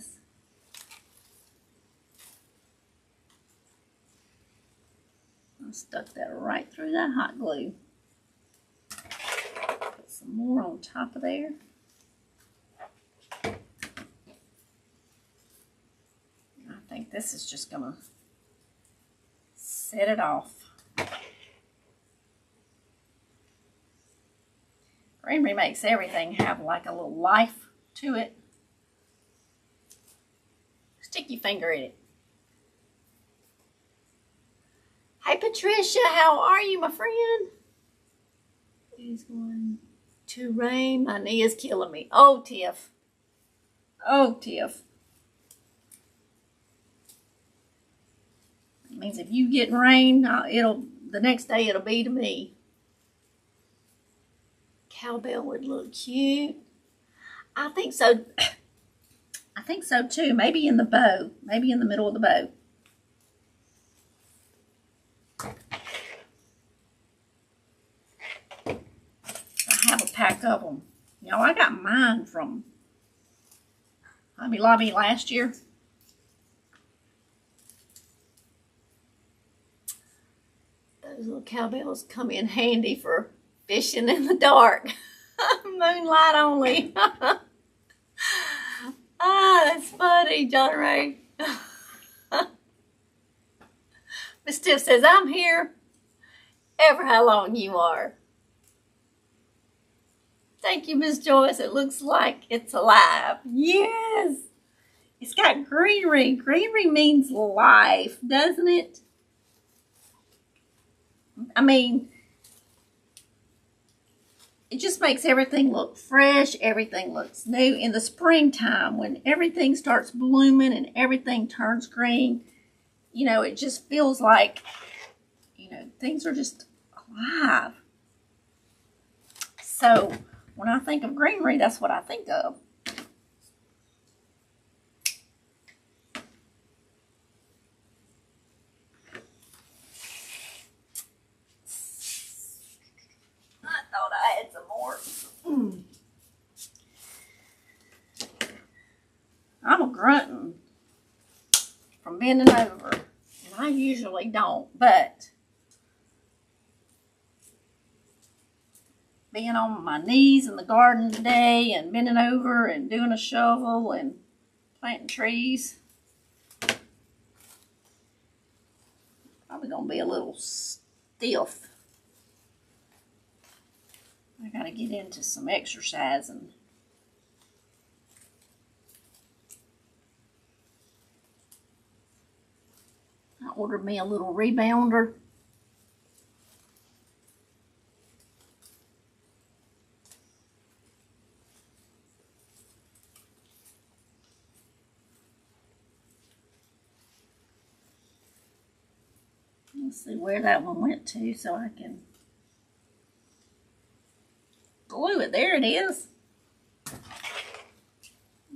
stuck that right through that hot glue. Put some more on top of there. I think this is just going to set it off. Greenery makes everything have like a little life to it. Stick your finger in it. Hey Patricia, how are you, my friend? It's going to rain. My knee is killing me. Oh, Tiff. Oh, Tiff. It means if you get rain, the next day it'll be to me. Cowbell would look cute. I think so. I think so too. Maybe in the bow. Maybe in the middle of the bow. I have a pack of them. You know, I got mine from Hobby Lobby last year. Those little cowbells come in handy for fishing in the dark. Moonlight only. Ah, that's funny, John Ray. Miss Tiff says, I'm here ever how long you are. Thank you, Miss Joyce. It looks like it's alive. Yes. It's got greenery. Greenery means life, doesn't it? I mean, it just makes everything look fresh. Everything looks new. In the springtime, when everything starts blooming and everything turns green, you know, it just feels like, you know, things are just alive. So when I think of greenery, that's what I think of. grunting from bending over. And I usually don't, but being on my knees in the garden today and bending over and doing a shovel and planting trees, probably gonna be a little stiff. I gotta get into some exercising. I ordered me a little rebounder. Let's see where that one went to so I can glue it. There it is. The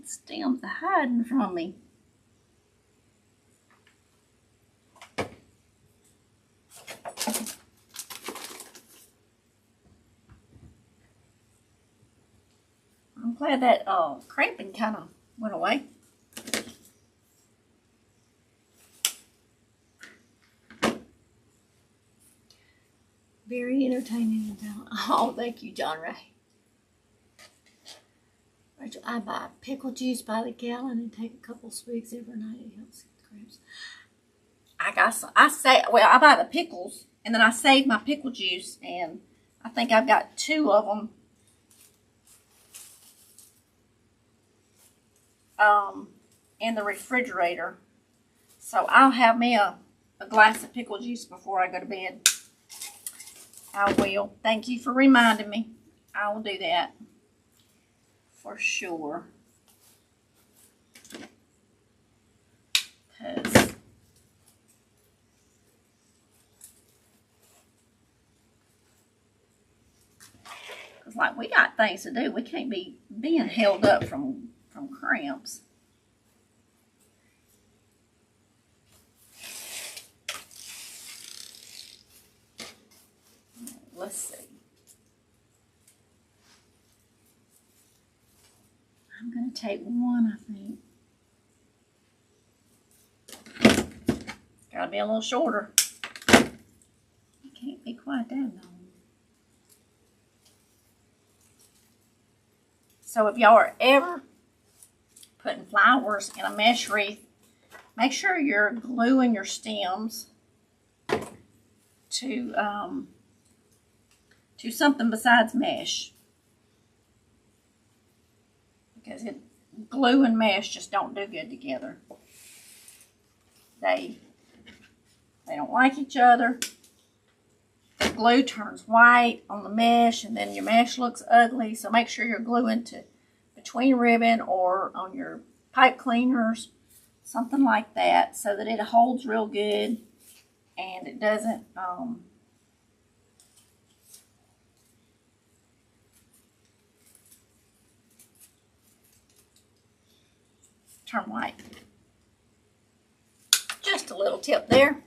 stem's hiding from me. I'm glad that cramping kind of went away. Very entertaining. Oh, thank you, John Ray. Rachel, I buy pickle juice by the gallon and take a couple swigs every night. It helps with cramps. I buy the pickles and then I save my pickle juice, and I think I've got 2 of them in the refrigerator. So I'll have me a glass of pickle juice before I go to bed. I will. Thank you for reminding me. I will do that for sure. Because like we got things to do. We can't be being held up from cramps. Let's see. I'm going to take one, I think. Got to be a little shorter. It can't be quite that long. So if y'all are ever putting flowers in a mesh wreath, make sure you're gluing your stems to something besides mesh, because glue and mesh just don't do good together. They don't like each other. The glue turns white on the mesh, and then your mesh looks ugly. So make sure you're gluing to between ribbon or on your pipe cleaners, something like that, so that it holds real good and it doesn't turn white. Just a little tip there.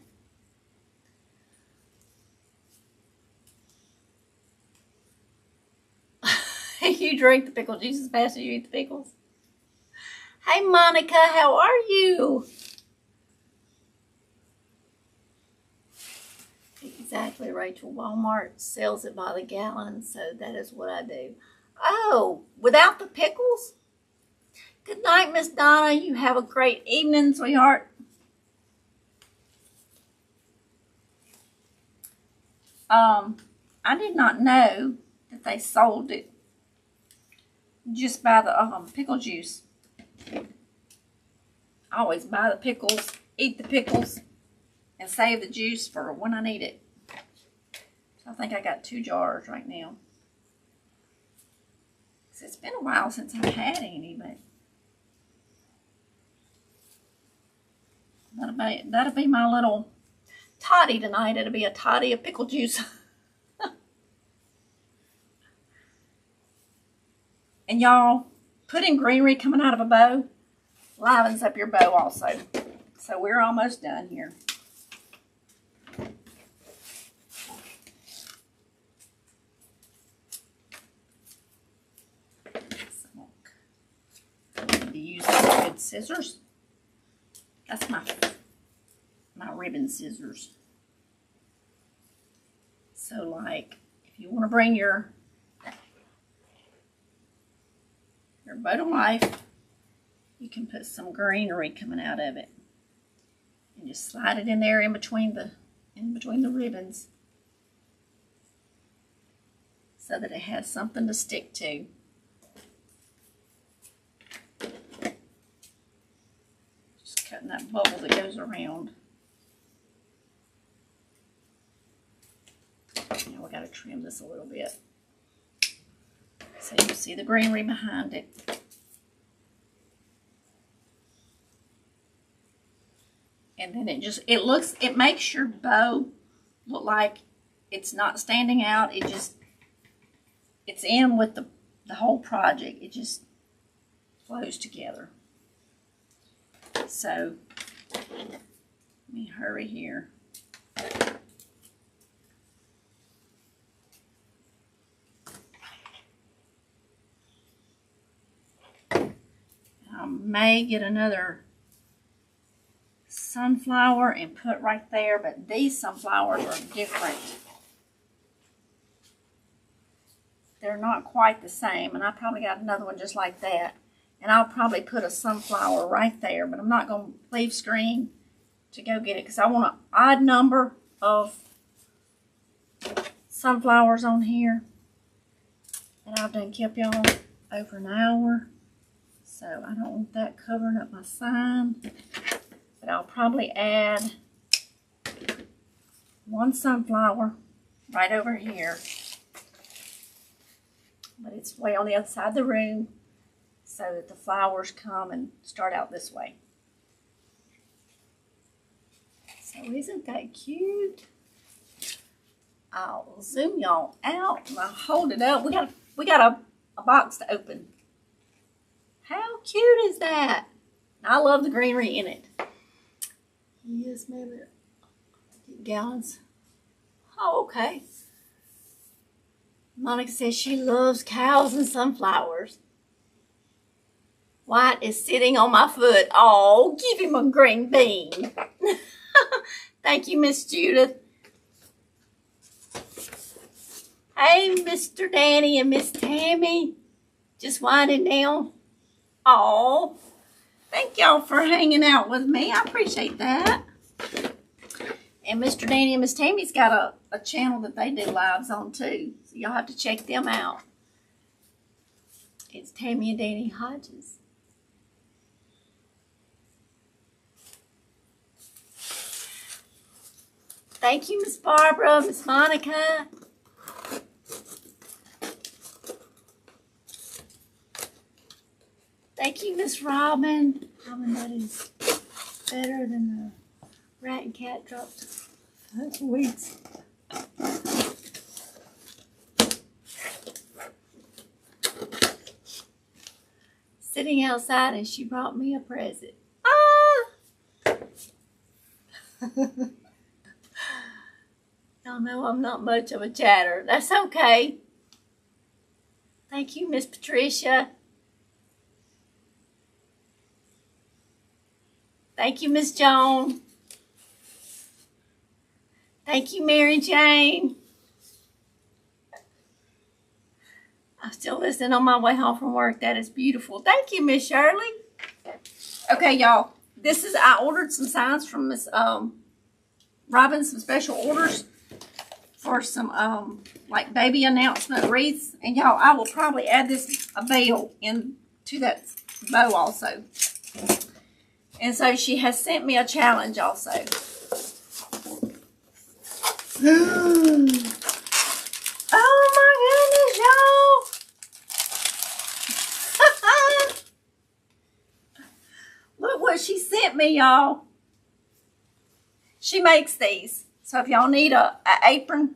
You drink the pickle juice as fast as you eat the pickles. Hey Monica, how are you? Exactly, Rachel. Walmart sells it by the gallon, so that is what I do. Oh, without the pickles? Good night, Miss Donna. You have a great evening, sweetheart. I did not know that they sold it just by the pickle juice. I always buy the pickles, eat the pickles, and save the juice for when I need it. So I think I got 2 jars right now. It's been a while since I've had any, but that'll be my little toddy tonight. It'll be a toddy of pickle juice. And y'all, putting greenery coming out of a bow livens up your bow also. So we're almost done here. I need to use this good scissors. That's my ribbon scissors. So like, if you want to bring your bow to life, you can put some greenery coming out of it. And just slide it in there in between the ribbons, so that it has something to stick to. Just cutting that bubble that goes around. Now we got to trim this a little bit so you see the greenery behind it. And then it makes your bow look like it's not standing out. It's in with the whole project. It just flows together. So, let me hurry here. I may get another sunflower and put right there, but these sunflowers are different. They're not quite the same, and I probably got another one just like that. And I'll probably put a sunflower right there, but I'm not going to leave screen to go get it because I want an odd number of sunflowers on here. And I've done kept y'all over an hour, so I don't want that covering up my sign. But I'll probably add one sunflower right over here. But it's way on the other side of the room so that the flowers come and start out this way. So isn't that cute? I'll zoom y'all out and I'll hold it up. We got a box to open. How cute is that? I love the greenery in it. Yes, maybe gallons. Oh, okay. Monica says she loves cows and sunflowers. White is sitting on my foot. Oh, give him a green bean. Thank you, Miss Judith. Hey, Mr. Danny and Miss Tammy. Just winding down. Oh, thank y'all for hanging out with me. I appreciate that. And Mr. Danny and Miss Tammy's got a channel that they do lives on too. So y'all have to check them out. It's Tammy and Danny Hodges. Thank you, Miss Barbara, Miss Monica. Thank you, Miss Robin. Robin, that is better than the rat and cat dropped weeds. Sitting outside and she brought me a present. Ah! Y'all know I'm not much of a chatter. That's okay. Thank you, Miss Patricia. Thank you, Miss Joan. Thank you, Mary Jane. I'm still listening on my way home from work. That is beautiful. Thank you, Miss Shirley. Okay, y'all. I ordered some signs from Miss Robin, some special orders for some like baby announcement wreaths. And y'all, I will probably add a bell into that bow also. And so she has sent me a challenge also. Oh my goodness, y'all. Look what she sent me, y'all. She makes these. So if y'all need an apron.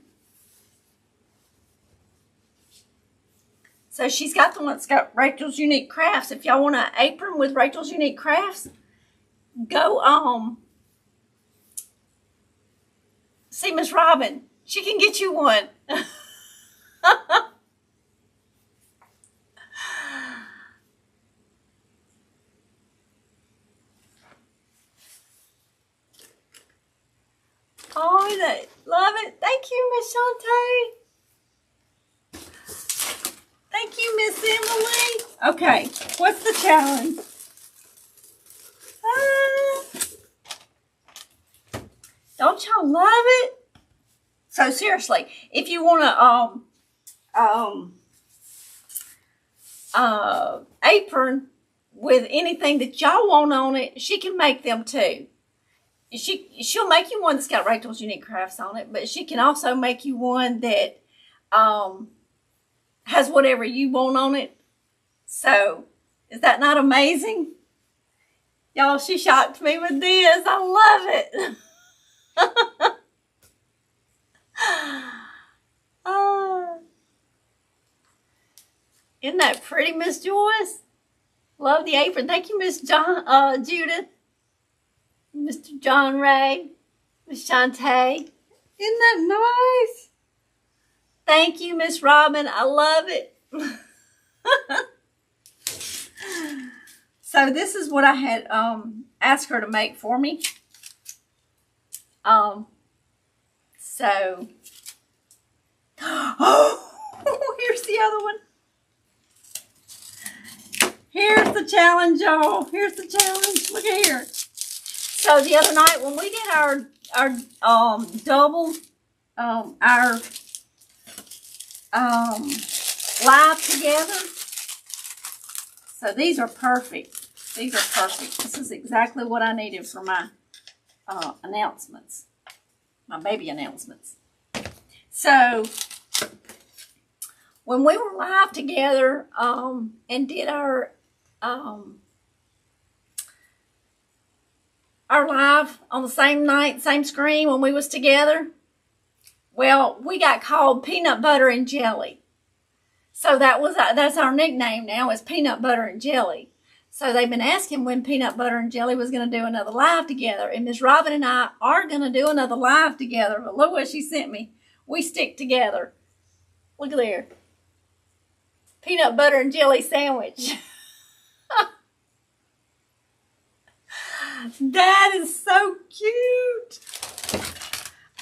So she's got the one that's got Rachel's Unique Crafts. If y'all want an apron with Rachel's Unique Crafts, go see Miss Robin. She can get you one. enjoy that. Love it. Thank you, Miss Shantae. Thank you, Miss Emily. Okay, what's the challenge? Don't y'all love it? So seriously, if you want to apron with anything that y'all want on it, she can make them too. She'll make you one that's got Rachel's Unique Crafts on it, but she can also make you one that has whatever you want on it. So, is that not amazing? Y'all, she shocked me with this. I love it. Isn't that pretty, Miss Joyce? Love the apron. Thank you, Miss Judith. Mr. John Ray. Miss Shantae. Isn't that nice? Thank you, Miss Robin. I love it. So this is what I had asked her to make for me. So, oh, here's the other one. Here's the challenge, y'all. Here's the challenge. Look at here. So the other night when we did our double, our live together. So these are perfect. These are perfect. This is exactly what I needed for my announcements. My baby announcements. So when we were live together and did our live on the same night, same screen when we was together, well, we got called Peanut Butter and Jelly. So that's our nickname now, is Peanut Butter and Jelly. So they've been asking when Peanut Butter and Jelly was going to do another live together. And Miss Robin and I are going to do another live together. But look what she sent me. We stick together. Look there. Peanut Butter and Jelly sandwich. That is so cute.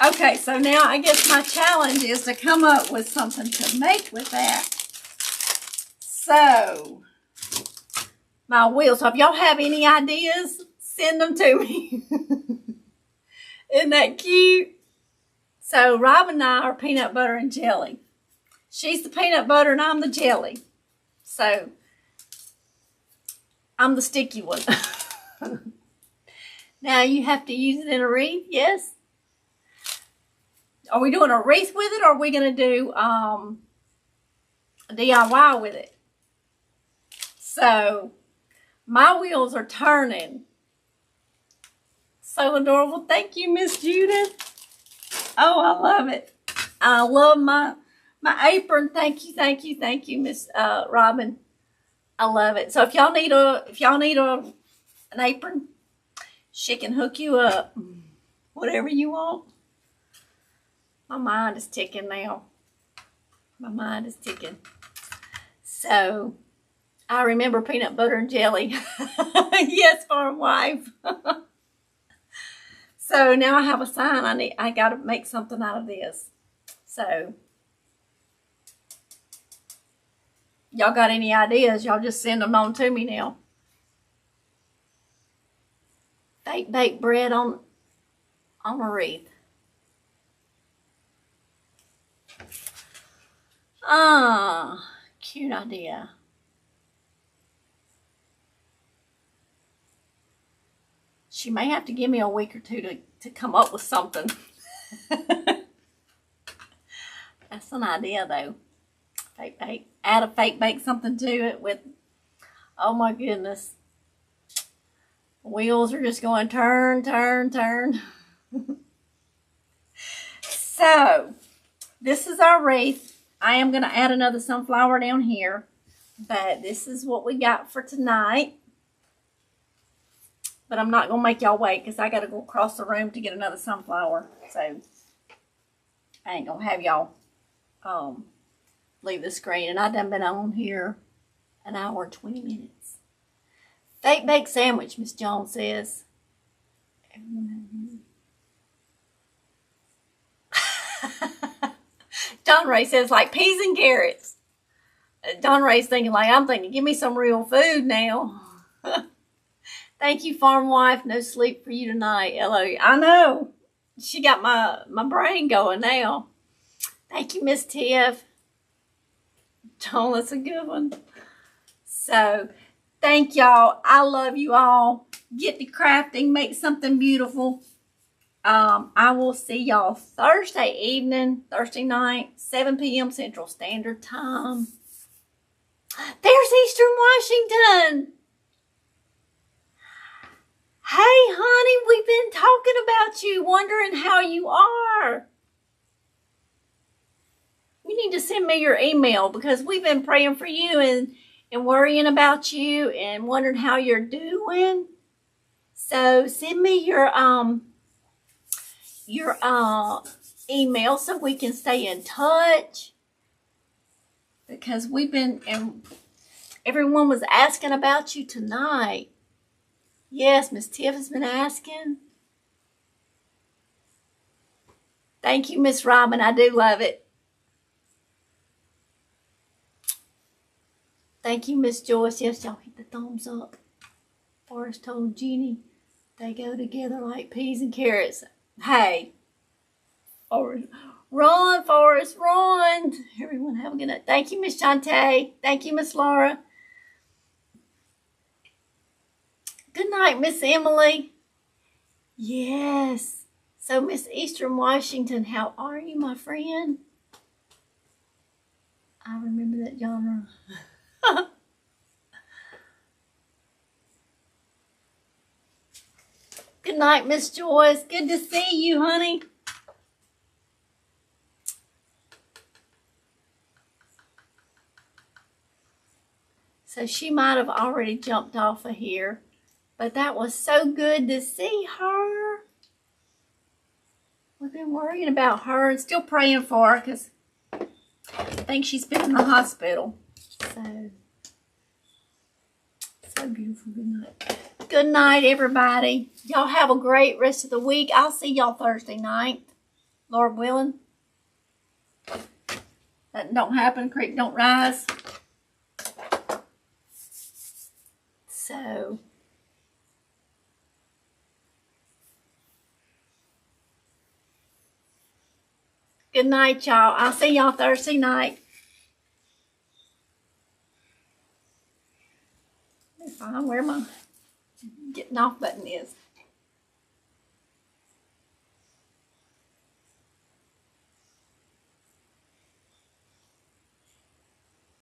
Okay, so now I guess my challenge is to come up with something to make with that. So, my wheels. So if y'all have any ideas, send them to me. Isn't that cute? So Robin and I are Peanut Butter and Jelly. She's the peanut butter and I'm the jelly. So, I'm the sticky one. Now you have to use it in a wreath, yes? Are we doing a wreath with it, or are we going to do a DIY with it? So, my wheels are turning. So adorable. Thank you, Miss Judith. Oh, I love it. I love my apron. Thank you, Miss Robin. I love it. So if y'all need an apron, she can hook you up. Whatever you want. My mind is ticking now. My mind is ticking. So, I remember Peanut Butter and Jelly. Yes, farm wife. So, now I have a sign. I got to make something out of this. So, y'all got any ideas? Y'all just send them on to me now. Fake baked bread on a wreath. Cute idea. She may have to give me a week or two to come up with something. That's an idea though. Fake bake. Add a fake bake something to it with, oh my goodness. Wheels are just going turn, turn, turn. So, this is our wreath. I am going to add another sunflower down here. But this is what we got for tonight. But I'm not going to make y'all wait because I got to go across the room to get another sunflower. So, I ain't going to have y'all leave the screen. And I done been on here an hour and 20 minutes. Fake baked sandwich, Miss Jones says. John Ray says, like peas and carrots. John Ray's thinking, like, I'm thinking, give me some real food now. Thank you, farm wife. No sleep for you tonight. LO. I know. She got my brain going now. Thank you, Miss Tiff. John, that's a good one. So, thank y'all. I love you all. Get to crafting. Make something beautiful. I will see y'all Thursday evening, Thursday night, 7 p.m. Central Standard Time. There's Eastern Washington. Hey, honey, we've been talking about you, wondering how you are. You need to send me your email because we've been praying for you and worrying about you and wondering how you're doing. So send me your email so we can stay in touch, because we've been, and everyone was asking about you tonight. Yes, Miss Tiff has been asking. Thank you, Miss Robin. I do love it. Thank you, Miss Joyce. Yes, y'all hit the thumbs up. Forrest told Jeannie they go together like peas and carrots. Hey, Forrest, run, Forrest, run. Everyone have a good night. Thank you, Miss Shantae. Thank you, Miss Laura. Good night, Miss Emily. Yes. So, Miss Eastern Washington, how are you, my friend? I remember that genre. Good night, Miss Joyce. Good to see you, honey. So she might have already jumped off of here, but that was so good to see her. We've been worrying about her and still praying for her because I think she's been in the hospital. So beautiful. Good night. Good night, everybody. Y'all have a great rest of the week. I'll see y'all Thursday night, Lord willing. That don't happen. Creek don't rise. So, good night, y'all. I'll see y'all Thursday night. Let me find where my getting off button is.